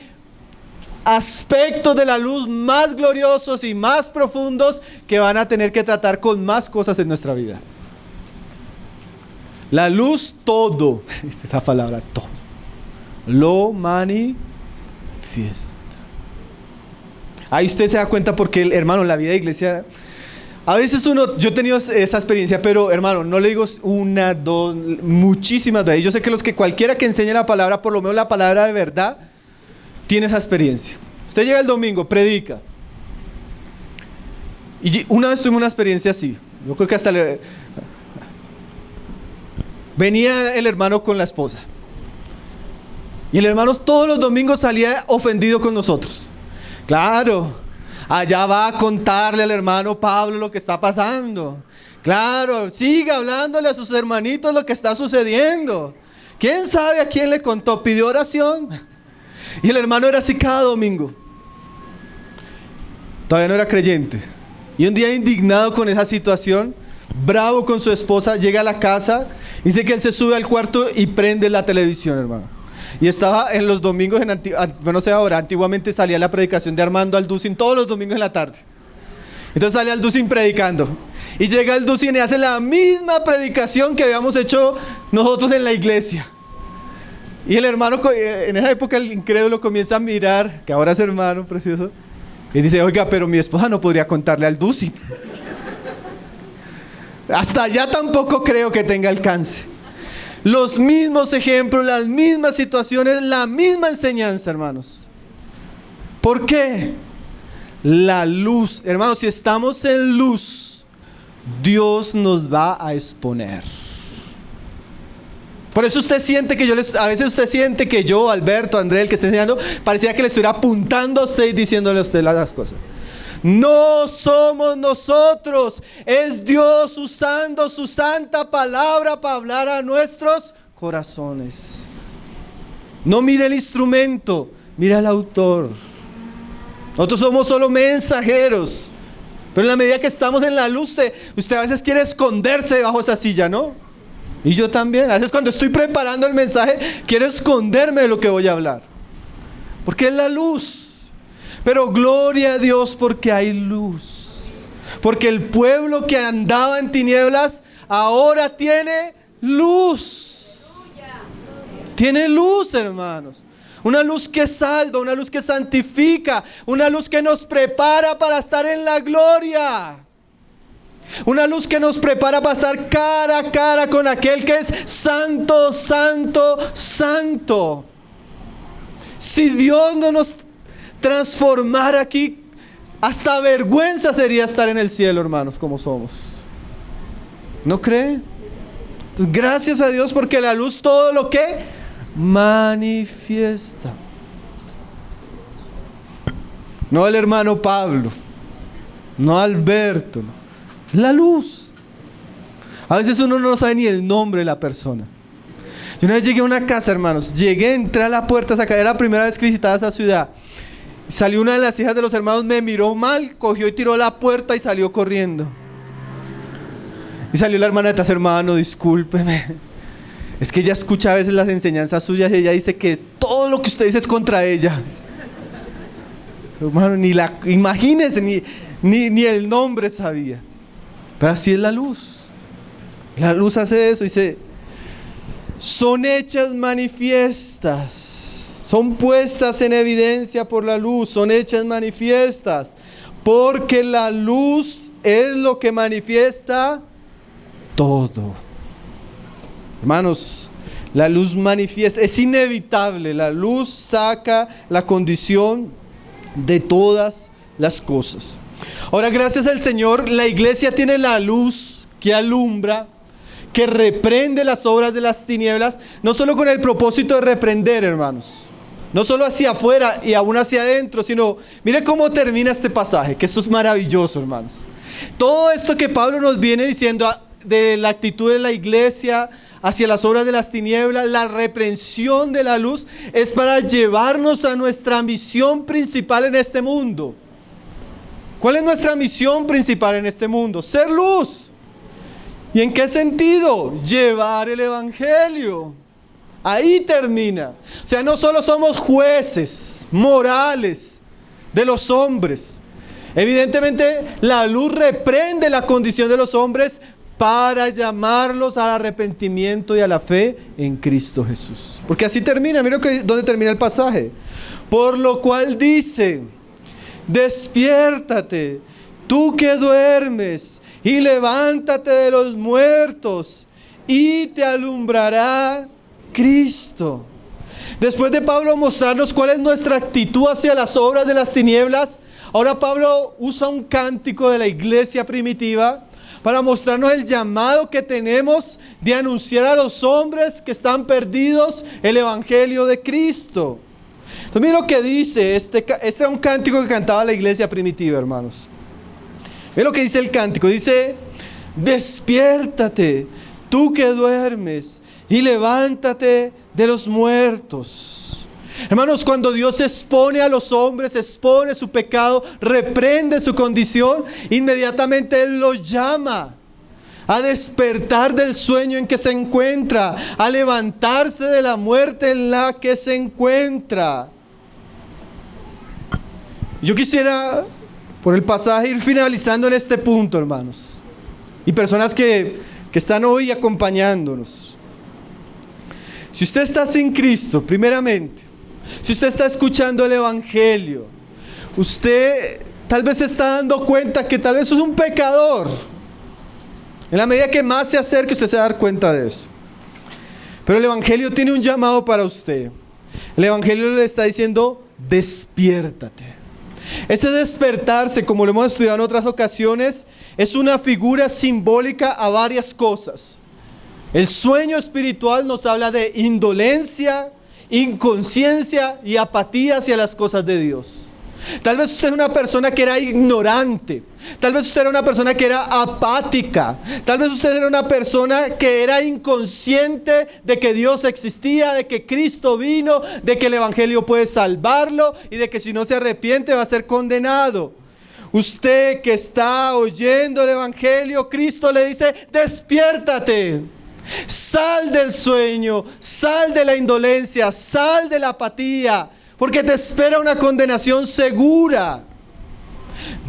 aspectos de la luz más gloriosos y más profundos que van a tener que tratar con más cosas en nuestra vida. La luz todo, esa palabra todo, lo manifiesta. Ahí usted se da cuenta porque, hermano, la vida de iglesia, a veces yo he tenido esa experiencia, pero hermano, no le digo una, dos, muchísimas veces. Yo sé que cualquiera que enseñe la palabra, por lo menos la palabra de verdad, tiene esa experiencia. Usted llega el domingo, predica. Y una vez tuve una experiencia así. Yo creo que hasta venía el hermano con la esposa. Y el hermano todos los domingos salía ofendido con nosotros. Claro, allá va a contarle al hermano Pablo lo que está pasando. Claro, siga hablándole a sus hermanitos lo que está sucediendo. ¿Quién sabe a quién le contó? Pidió oración. Y el hermano era así cada domingo. Todavía no era creyente. Y un día, indignado con esa situación, bravo con su esposa, llega a la casa, dice que él se sube al cuarto y prende la televisión, hermano. Y estaba en los domingos, no sé ahora, antiguamente salía la predicación de Armando Alducin todos los domingos en la tarde. Entonces salía Alducin predicando. Y llega Alducin y hace la misma predicación que habíamos hecho nosotros en la iglesia. Y el hermano, en esa época el incrédulo comienza a mirar, que ahora es hermano precioso, y dice, oiga, pero mi esposa no podría contarle al Alducin. Hasta allá tampoco creo que tenga alcance. Los mismos ejemplos, las mismas situaciones, la misma enseñanza, hermanos. ¿Por qué? La luz, hermanos, si estamos en luz, Dios nos va a exponer. Por eso usted siente que a veces usted siente que yo, Alberto, André, el que está enseñando, parecía que le estuviera apuntando a usted y diciéndole a usted las cosas. No somos nosotros, es Dios usando su santa palabra para hablar a nuestros corazones. No mire el instrumento, mira el autor. Nosotros somos solo mensajeros, pero en la medida que estamos en la luz, usted a veces quiere esconderse debajo de esa silla, ¿no? Y yo también, a veces cuando estoy preparando el mensaje, quiero esconderme de lo que voy a hablar, porque es la luz. Pero gloria a Dios porque hay luz. Porque el pueblo que andaba en tinieblas ahora tiene luz. Tiene luz, hermanos. Una luz que salva, una luz que santifica, una luz que nos prepara para estar en la gloria. Una luz que nos prepara para estar cara a cara con aquel que es santo, santo, santo. Si Dios no nos transformar aquí, hasta vergüenza sería estar en el cielo, hermanos, como somos. ¿No cree? Entonces, gracias a Dios porque la luz todo lo que manifiesta. No el hermano Pablo, no Alberto, no. La luz. A veces uno no sabe ni el nombre de la persona. Yo una vez llegué a una casa, hermanos, entré a la puerta, era la primera vez que visitaba esa ciudad. Salió una de las hijas de los hermanos, me miró mal, cogió y tiró la puerta y salió corriendo. Y salió la hermana detrás, hermano, discúlpeme. Es que ella escucha a veces las enseñanzas suyas y ella dice que todo lo que usted dice es contra ella. Hermano, imagínense, ni el nombre sabía. Pero así es la luz. La luz hace eso, dice, son hechas manifiestas. Son puestas en evidencia por la luz, son hechas manifiestas, porque la luz es lo que manifiesta todo. Hermanos, la luz manifiesta, es inevitable, la luz saca la condición de todas las cosas. Ahora, gracias al Señor, la iglesia tiene la luz que alumbra, que reprende las obras de las tinieblas, no solo con el propósito de reprender, hermanos. No solo hacia afuera y aún hacia adentro, sino, mire cómo termina este pasaje, que esto es maravilloso, hermanos. Todo esto que Pablo nos viene diciendo de la actitud de la iglesia hacia las obras de las tinieblas, la reprensión de la luz, es para llevarnos a nuestra misión principal en este mundo. ¿Cuál es nuestra misión principal en este mundo? Ser luz. ¿Y en qué sentido? Llevar el evangelio. Ahí termina. O sea, no solo somos jueces morales de los hombres. Evidentemente, la luz reprende la condición de los hombres, para llamarlos al arrepentimiento y a la fe en Cristo Jesús. Porque así termina, mira dónde termina el pasaje. Por lo cual dice: despiértate, tú que duermes, y levántate de los muertos, y te alumbrará Cristo. Después de Pablo mostrarnos cuál es nuestra actitud hacia las obras de las tinieblas, ahora Pablo usa un cántico de la iglesia primitiva para mostrarnos el llamado que tenemos de anunciar a los hombres que están perdidos el evangelio de Cristo. Entonces miren lo que dice, este era un cántico que cantaba la iglesia primitiva, hermanos. Miren lo que dice el cántico, dice: despiértate, tú que duermes, y levántate de los muertos. Hermanos, cuando Dios expone a los hombres, expone su pecado, reprende su condición, inmediatamente Él los llama a despertar del sueño en que se encuentra, a levantarse de la muerte en la que se encuentra. Yo quisiera, por el pasaje, ir finalizando en este punto, hermanos, y personas que están hoy acompañándonos. Si usted está sin Cristo, primeramente, si usted está escuchando el evangelio, usted tal vez se está dando cuenta que tal vez es un pecador. En la medida que más se acerque, usted se va a dar cuenta de eso. Pero el evangelio tiene un llamado para usted. El evangelio le está diciendo: despiértate. Ese despertarse, como lo hemos estudiado en otras ocasiones, es una figura simbólica a varias cosas. El sueño espiritual nos habla de indolencia, inconsciencia y apatía hacia las cosas de Dios. Tal vez usted es una persona que era ignorante. Tal vez usted era una persona que era apática. Tal vez usted era una persona que era inconsciente de que Dios existía, de que Cristo vino, de que el evangelio puede salvarlo y de que si no se arrepiente va a ser condenado. Usted que está oyendo el evangelio, Cristo le dice: despiértate. Sal del sueño, sal de la indolencia, sal de la apatía, porque te espera una condenación segura.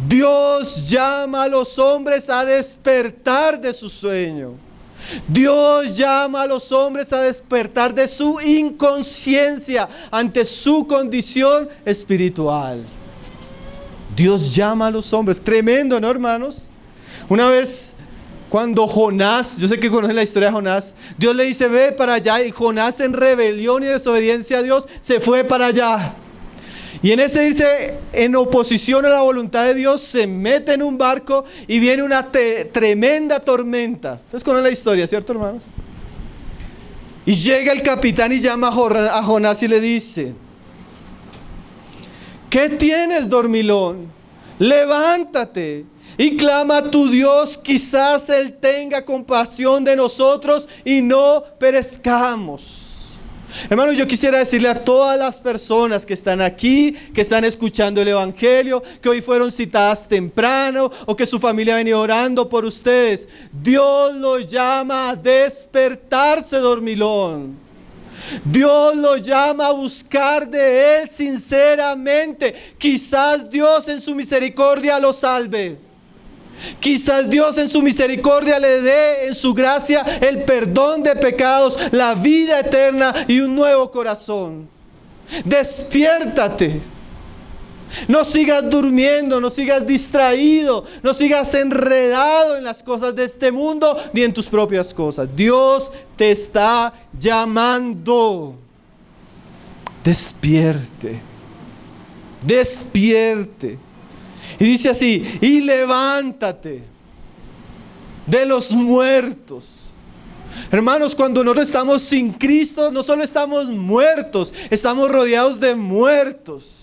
Dios llama a los hombres a despertar de su sueño. Dios llama a los hombres a despertar de su inconsciencia ante su condición espiritual. Dios llama a los hombres. Tremendo, ¿no, hermanos? Una vez, cuando Jonás, yo sé que conocen la historia de Jonás, Dios le dice: ve para allá, y Jonás, en rebelión y desobediencia a Dios, se fue para allá. Y en ese irse en oposición a la voluntad de Dios, se mete en un barco y viene una tremenda tormenta. Ustedes conocen la historia, ¿cierto, hermanos? Y llega el capitán y llama a Jonás y le dice: ¿qué tienes, dormilón? Levántate y clama a tu Dios, quizás Él tenga compasión de nosotros y no perezcamos. Hermanos, yo quisiera decirle a todas las personas que están aquí, que están escuchando el evangelio, que hoy fueron citadas temprano o que su familia ha venido orando por ustedes: Dios los llama a despertarse, dormilón. Dios los llama a buscar de Él sinceramente. Quizás Dios en su misericordia los salve. Quizás Dios en su misericordia le dé en su gracia el perdón de pecados, la vida eterna y un nuevo corazón. Despiértate. No sigas durmiendo, no sigas distraído, no sigas enredado en las cosas de este mundo ni en tus propias cosas. Dios te está llamando. Despierte. Despierte. Y dice así: y levántate de los muertos. Hermanos, cuando nosotros estamos sin Cristo, no solo estamos muertos, estamos rodeados de muertos.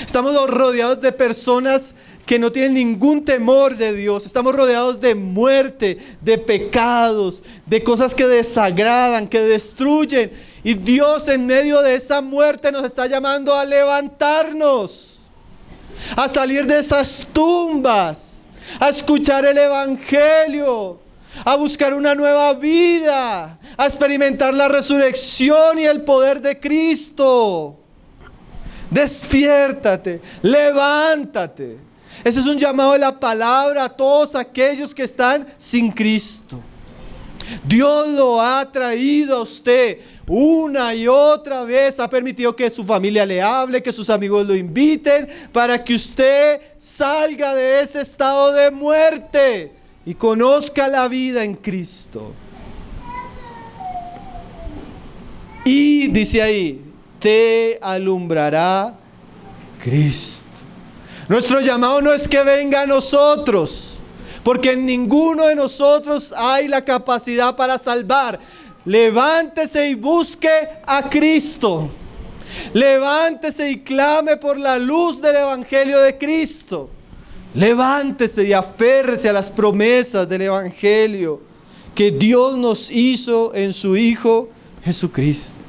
Estamos rodeados de personas que no tienen ningún temor de Dios. Estamos rodeados de muerte, de pecados, de cosas que desagradan, que destruyen. Y Dios, en medio de esa muerte, nos está llamando a levantarnos, a salir de esas tumbas, a escuchar el evangelio, a buscar una nueva vida, a experimentar la resurrección y el poder de Cristo. Despiértate, levántate. Ese es un llamado de la palabra a todos aquellos que están sin Cristo. Dios lo ha traído a usted una y otra vez, ha permitido que su familia le hable, que sus amigos lo inviten, para que usted salga de ese estado de muerte y conozca la vida en Cristo. Y dice ahí, te alumbrará Cristo. Nuestro llamado no es que venga a nosotros, porque en ninguno de nosotros hay la capacidad para salvar. Levántese y busque a Cristo. Levántese y clame por la luz del Evangelio de Cristo. Levántese y aférrese a las promesas del Evangelio que Dios nos hizo en su Hijo Jesucristo.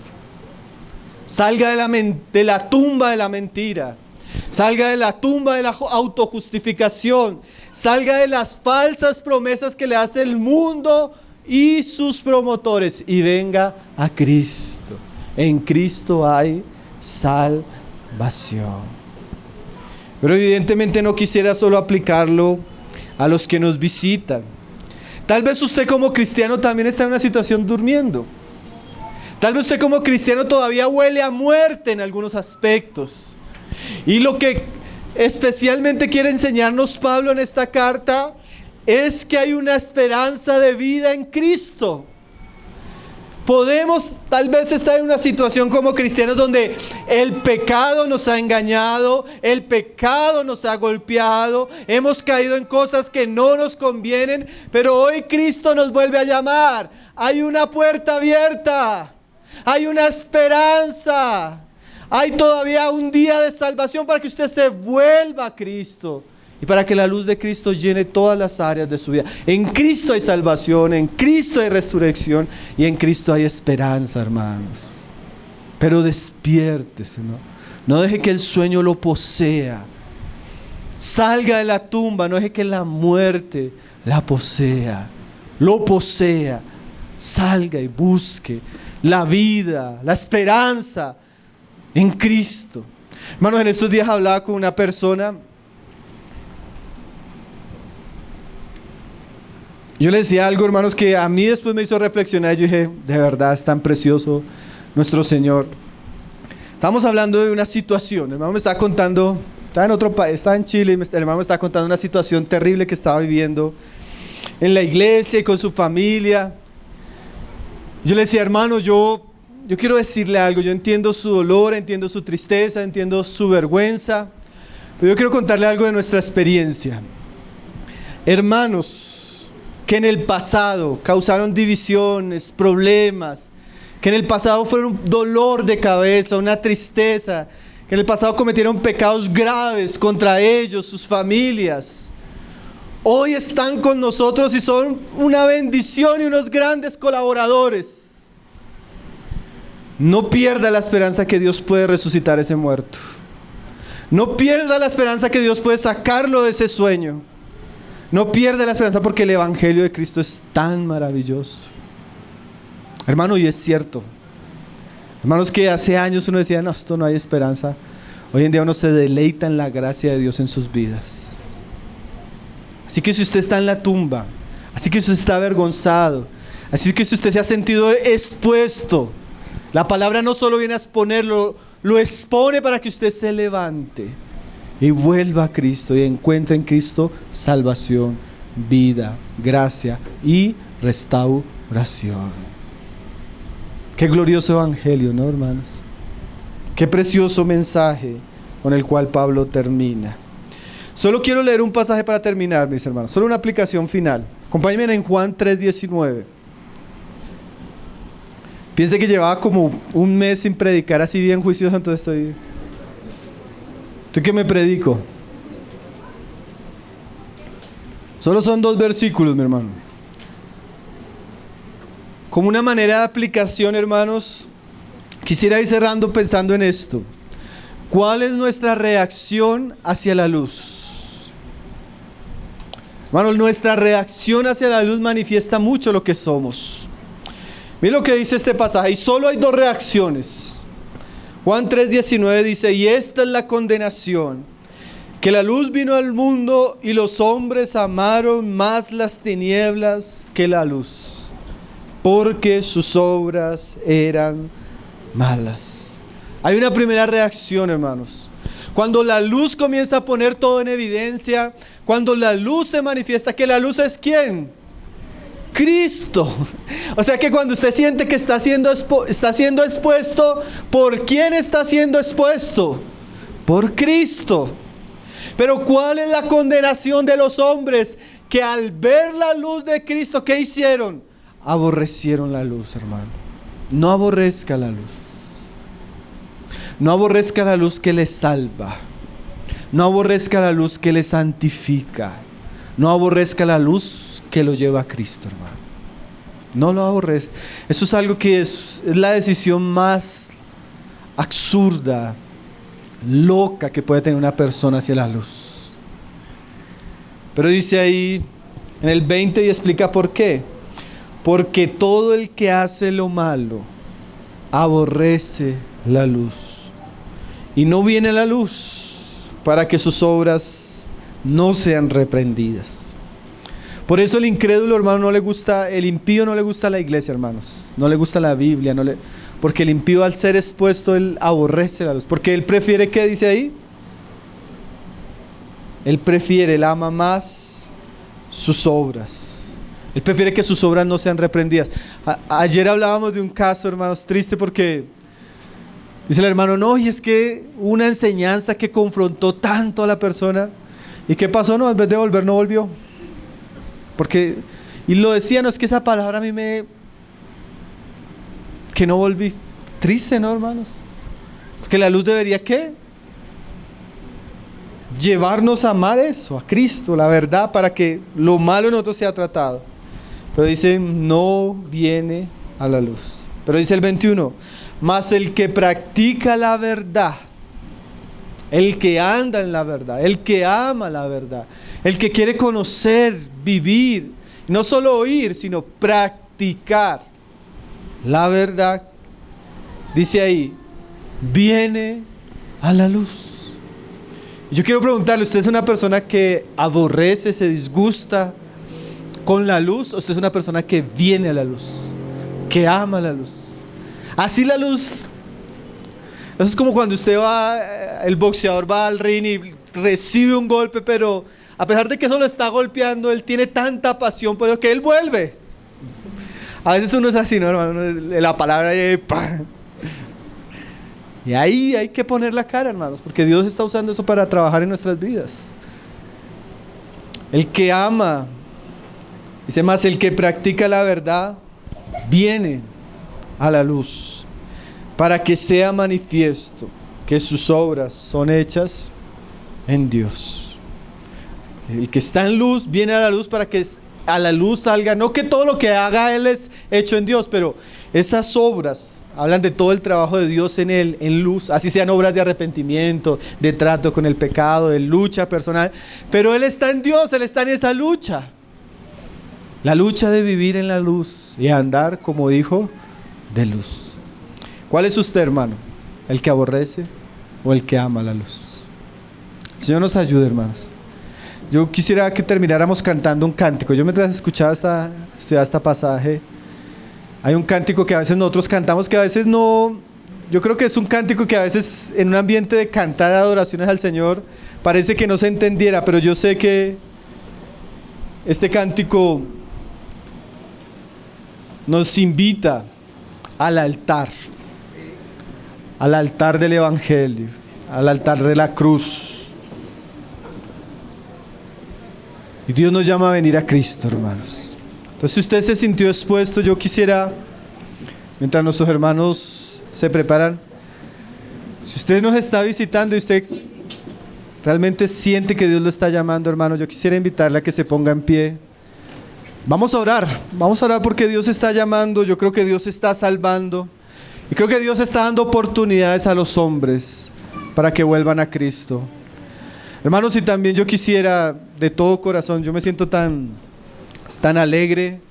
Salga de la tumba de la mentira. Salga de la tumba de la autojustificación. Salga de las falsas promesas que le hace el mundo y sus promotores, y venga a Cristo. En Cristo hay salvación. Pero evidentemente no quisiera solo aplicarlo a los que nos visitan. Tal vez usted como cristiano también está en una situación durmiendo. Tal vez usted como cristiano todavía huele a muerte en algunos aspectos. Y lo que especialmente quiere enseñarnos Pablo en esta carta es que hay una esperanza de vida en Cristo. Podemos tal vez estar en una situación como cristianos donde el pecado nos ha engañado, el pecado nos ha golpeado, hemos caído en cosas que no nos convienen, pero hoy Cristo nos vuelve a llamar. Hay una puerta abierta, hay una esperanza, hay todavía un día de salvación para que usted se vuelva a Cristo. Y para que la luz de Cristo llene todas las áreas de su vida. En Cristo hay salvación, en Cristo hay resurrección y en Cristo hay esperanza, hermanos. Pero despiértese, ¿no? No deje que el sueño lo posea. Salga de la tumba, no deje que la muerte la posea. Lo posea. Salga y busque la vida, la esperanza en Cristo. Hermanos, en estos días hablaba con una persona. Yo le decía algo, hermanos, que a mí después me hizo reflexionar. Yo dije, de verdad es tan precioso nuestro Señor. Estamos hablando de una situación. El hermano me estaba contando, estaba en otro país, estaba en Chile, y el hermano me estaba contando una situación terrible que estaba viviendo en la iglesia y con su familia. Yo le decía, hermano, yo quiero decirle algo. Yo entiendo su dolor, entiendo su tristeza, entiendo su vergüenza, pero yo quiero contarle algo de nuestra experiencia. Hermanos que en el pasado causaron divisiones, problemas, que en el pasado fueron un dolor de cabeza, una tristeza, que en el pasado cometieron pecados graves contra ellos, sus familias, hoy están con nosotros y son una bendición y unos grandes colaboradores. No pierda la esperanza que Dios puede resucitar ese muerto. No pierda la esperanza que Dios puede sacarlo de ese sueño. No pierda la esperanza, porque el Evangelio de Cristo es tan maravilloso. Hermano, y es cierto. Hermanos, que hace años uno decía, no, esto no hay esperanza. Hoy en día uno se deleita en la gracia de Dios en sus vidas. Así que si usted está en la tumba, así que si usted está avergonzado, así que si usted se ha sentido expuesto, la palabra no solo viene a exponerlo, lo expone para que usted se levante y vuelva a Cristo y encuentre en Cristo salvación, vida, gracia y restauración. Qué glorioso evangelio, ¿no, hermanos? Qué precioso mensaje con el cual Pablo termina. Solo quiero leer un pasaje para terminar, mis hermanos. Solo una aplicación final. Acompáñenme en Juan 3:19. Piense que llevaba como un mes sin predicar así bien juicioso, entonces estoy que me predico. Solo son 2 versículos, mi hermano. Como una manera de aplicación, hermanos, quisiera ir cerrando pensando en esto. ¿Cuál es nuestra reacción hacia la luz? Hermanos, nuestra reacción hacia la luz manifiesta mucho lo que somos. Miren lo que dice este pasaje, y solo hay 2 reacciones. Juan 3:19 dice, y esta es la condenación, Que la luz vino al mundo y los hombres amaron más las tinieblas que la luz, porque sus obras eran malas. Hay una primera reacción, hermanos. Cuando la luz comienza a poner todo en evidencia, cuando la luz se manifiesta, que la luz es ¿quién? Cristo. O sea que cuando usted siente que está siendo expuesto, ¿por quién está siendo expuesto? Por Cristo. Pero ¿cuál es la condenación de los hombres? Que al ver la luz de Cristo, ¿qué hicieron? Aborrecieron la luz, hermano. No aborrezca la luz. No aborrezca la luz que le salva. No aborrezca la luz que le santifica. No aborrezca la luz que lo lleva a Cristo, hermano. No lo aborrezca. Eso es algo que es la decisión más absurda, loca que puede tener una persona hacia la luz. Pero dice ahí en el 20 y explica por qué. Porque todo el que hace lo malo aborrece la luz y no viene a la luz para que sus obras no sean reprendidas. Por eso el incrédulo, hermano, no le gusta, el impío no le gusta la iglesia, hermanos. No le gusta la Biblia, porque el impío al ser expuesto, él aborrece la luz. Porque él prefiere, ¿qué dice ahí? Él ama más sus obras. Él prefiere que sus obras no sean reprendidas. Ayer hablábamos de un caso, hermanos, triste porque dice el hermano, no, y es que una enseñanza que confrontó tanto a la persona. ¿Y qué pasó? No, en vez de volver, no volvió. Porque, y lo decía, no es que esa palabra a mí que no volví. Triste, ¿no, hermanos? Porque la luz debería, ¿qué? Llevarnos a amar eso, a Cristo, la verdad, para que lo malo en nosotros sea tratado. Pero dice, no viene a la luz. Pero dice el 21, mas el que practica la verdad, el que anda en la verdad, el que ama la verdad, el que quiere conocer, vivir, no solo oír, sino practicar la verdad, dice ahí, viene a la luz. Y yo quiero preguntarle, ¿usted es una persona que aborrece, se disgusta con la luz? ¿O usted es una persona que viene a la luz, que ama la luz? Así la luz, eso es como cuando usted el boxeador va al ring y recibe un golpe, pero a pesar de que eso lo está golpeando, él tiene tanta pasión por eso que él vuelve. A veces uno es así, ¿no, hermano? La palabra y ahí hay que poner la cara, hermanos, porque Dios está usando eso para trabajar en nuestras vidas. El que ama, dice más, el que practica la verdad, viene a la luz, para que sea manifiesto que sus obras son hechas en Dios. El que está en luz, viene a la luz para que a la luz salga, no que todo lo que haga Él es hecho en Dios, pero esas obras hablan de todo el trabajo de Dios en Él, en luz, así sean obras de arrepentimiento, de trato con el pecado, de lucha personal, pero Él está en Dios, Él está en esa lucha. La lucha de vivir en la luz y andar, como dijo, de luz. ¿Cuál es usted, hermano? ¿El que aborrece o el que ama la luz? El Señor nos ayude, hermanos. Yo quisiera que termináramos cantando un cántico. Yo mientras estudiaba este pasaje, hay un cántico que a veces nosotros cantamos, que a veces no, yo creo que es un cántico que a veces en un ambiente de cantar adoraciones al Señor parece que no se entendiera, pero yo sé que este cántico nos invita al altar del Evangelio, al altar de la cruz. Y Dios nos llama a venir a Cristo, hermanos. Entonces, si usted se sintió expuesto, yo quisiera, mientras nuestros hermanos se preparan, si usted nos está visitando y usted realmente siente que Dios lo está llamando, hermano, yo quisiera invitarle a que se ponga en pie. Vamos a orar porque Dios está llamando, yo creo que Dios está salvando y creo que Dios está dando oportunidades a los hombres para que vuelvan a Cristo. Hermanos, y también yo quisiera de todo corazón, yo me siento tan alegre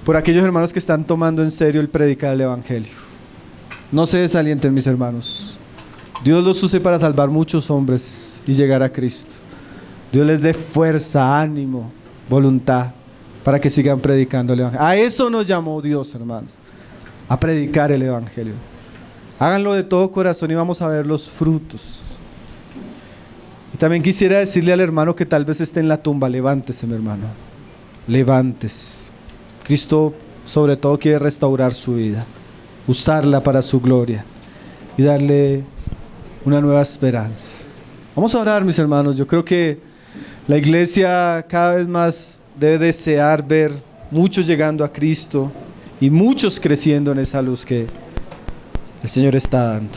por aquellos hermanos que están tomando en serio el predicar el Evangelio. No se desalienten, mis hermanos. Dios los use para salvar muchos hombres y llegar a Cristo. Dios les dé fuerza, ánimo, voluntad para que sigan predicando el Evangelio. A eso nos llamó Dios, hermanos, a predicar el Evangelio. Háganlo de todo corazón y vamos a ver los frutos. Y también quisiera decirle al hermano que tal vez esté en la tumba: levántese, mi hermano, levántese. Cristo sobre todo quiere restaurar su vida, usarla para su gloria y darle una nueva esperanza. Vamos a orar, mis hermanos. Yo creo que la iglesia cada vez más debe desear ver muchos llegando a Cristo y muchos creciendo en esa luz que el Señor está dando.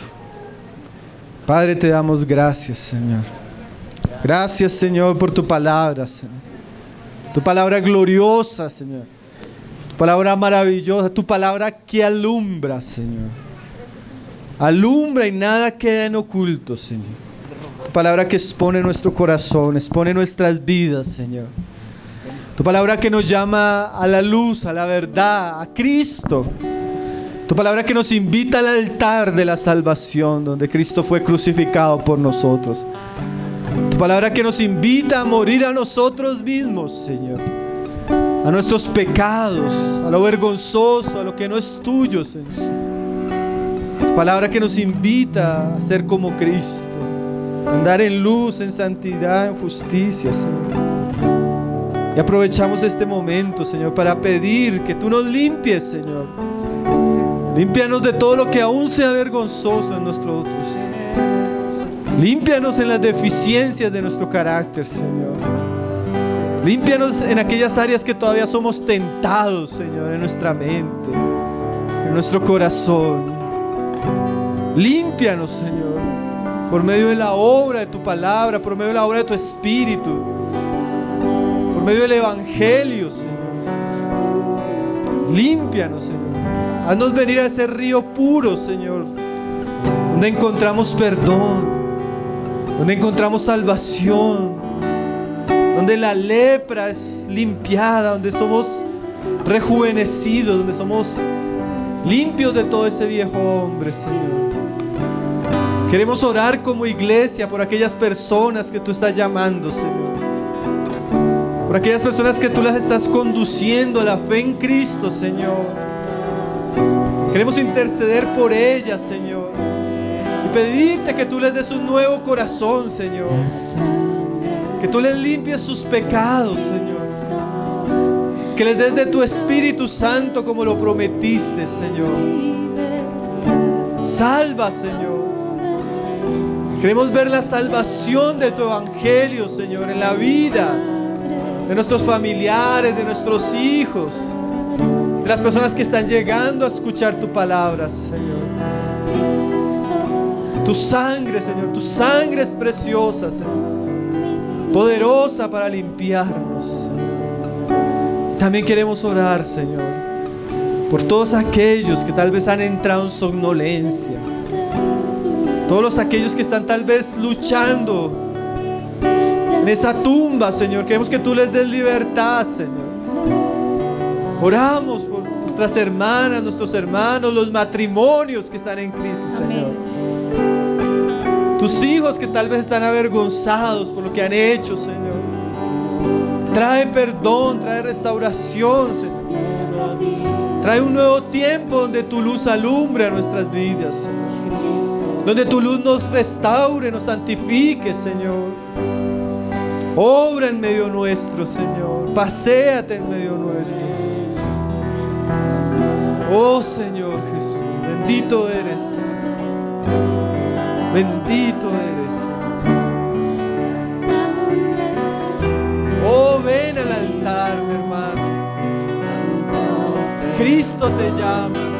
Padre, te damos gracias, Señor. Gracias, Señor, por tu palabra, Señor. Tu palabra gloriosa, Señor. Tu palabra maravillosa, tu palabra que alumbra, Señor. Alumbra y nada queda en oculto, Señor. Tu palabra que expone nuestro corazón, expone nuestras vidas, Señor. Tu palabra que nos llama a la luz, a la verdad, a Cristo. Tu palabra que nos invita al altar de la salvación, donde Cristo fue crucificado por nosotros. Tu palabra que nos invita a morir a nosotros mismos, Señor. A nuestros pecados, a lo vergonzoso, a lo que no es tuyo, Señor. Tu palabra que nos invita a ser como Cristo, a andar en luz, en santidad, en justicia, Señor. Y aprovechamos este momento, Señor, para pedir que tú nos limpies, Señor. Límpianos de todo lo que aún sea vergonzoso en nosotros. Límpianos en las deficiencias de nuestro carácter, Señor. Límpianos en aquellas áreas que todavía somos tentados, Señor, en nuestra mente, en nuestro corazón. Límpianos, Señor, por medio de la obra de tu palabra, por medio de la obra de tu Espíritu, por medio del Evangelio, Señor. Límpianos, Señor. Haznos venir a ese río puro, Señor, donde encontramos perdón, donde encontramos salvación, donde la lepra es limpiada, donde somos rejuvenecidos, donde somos limpios de todo ese viejo hombre, Señor. Queremos orar como iglesia por aquellas personas que tú estás llamando, Señor. Por aquellas personas que tú las estás conduciendo a la fe en Cristo, Señor. Queremos interceder por ellas, Señor, y pedirte que tú les des un nuevo corazón, Señor. Que tú les limpies sus pecados, Señor. Que les des de tu Espíritu Santo como lo prometiste, Señor. Salva, Señor. Queremos ver la salvación de tu Evangelio, Señor, en la vida de nuestros familiares, de nuestros hijos, de las personas que están llegando a escuchar tu palabra, Señor. Tu sangre, Señor, tu sangre es preciosa, Señor, poderosa para limpiarnos, Señor. También queremos orar, Señor, por todos aquellos que tal vez han entrado en somnolencia, todos aquellos que están tal vez luchando en esa tumba, Señor. Queremos que tú les des libertad, Señor. Oramos por nuestras hermanas, nuestros hermanos, los matrimonios que están en crisis, Señor. Tus hijos que tal vez están avergonzados por lo que han hecho, Señor. Trae perdón, trae restauración, Señor. Trae un nuevo tiempo donde tu luz alumbre a nuestras vidas, Señor. Donde tu luz nos restaure, nos santifique, Señor. Obra en medio nuestro, Señor. Paséate en medio nuestro. Oh Señor Jesús, bendito eres, Señor. Bendito eres, Señor. Oh, ven al altar, mi hermano. Cristo te llama.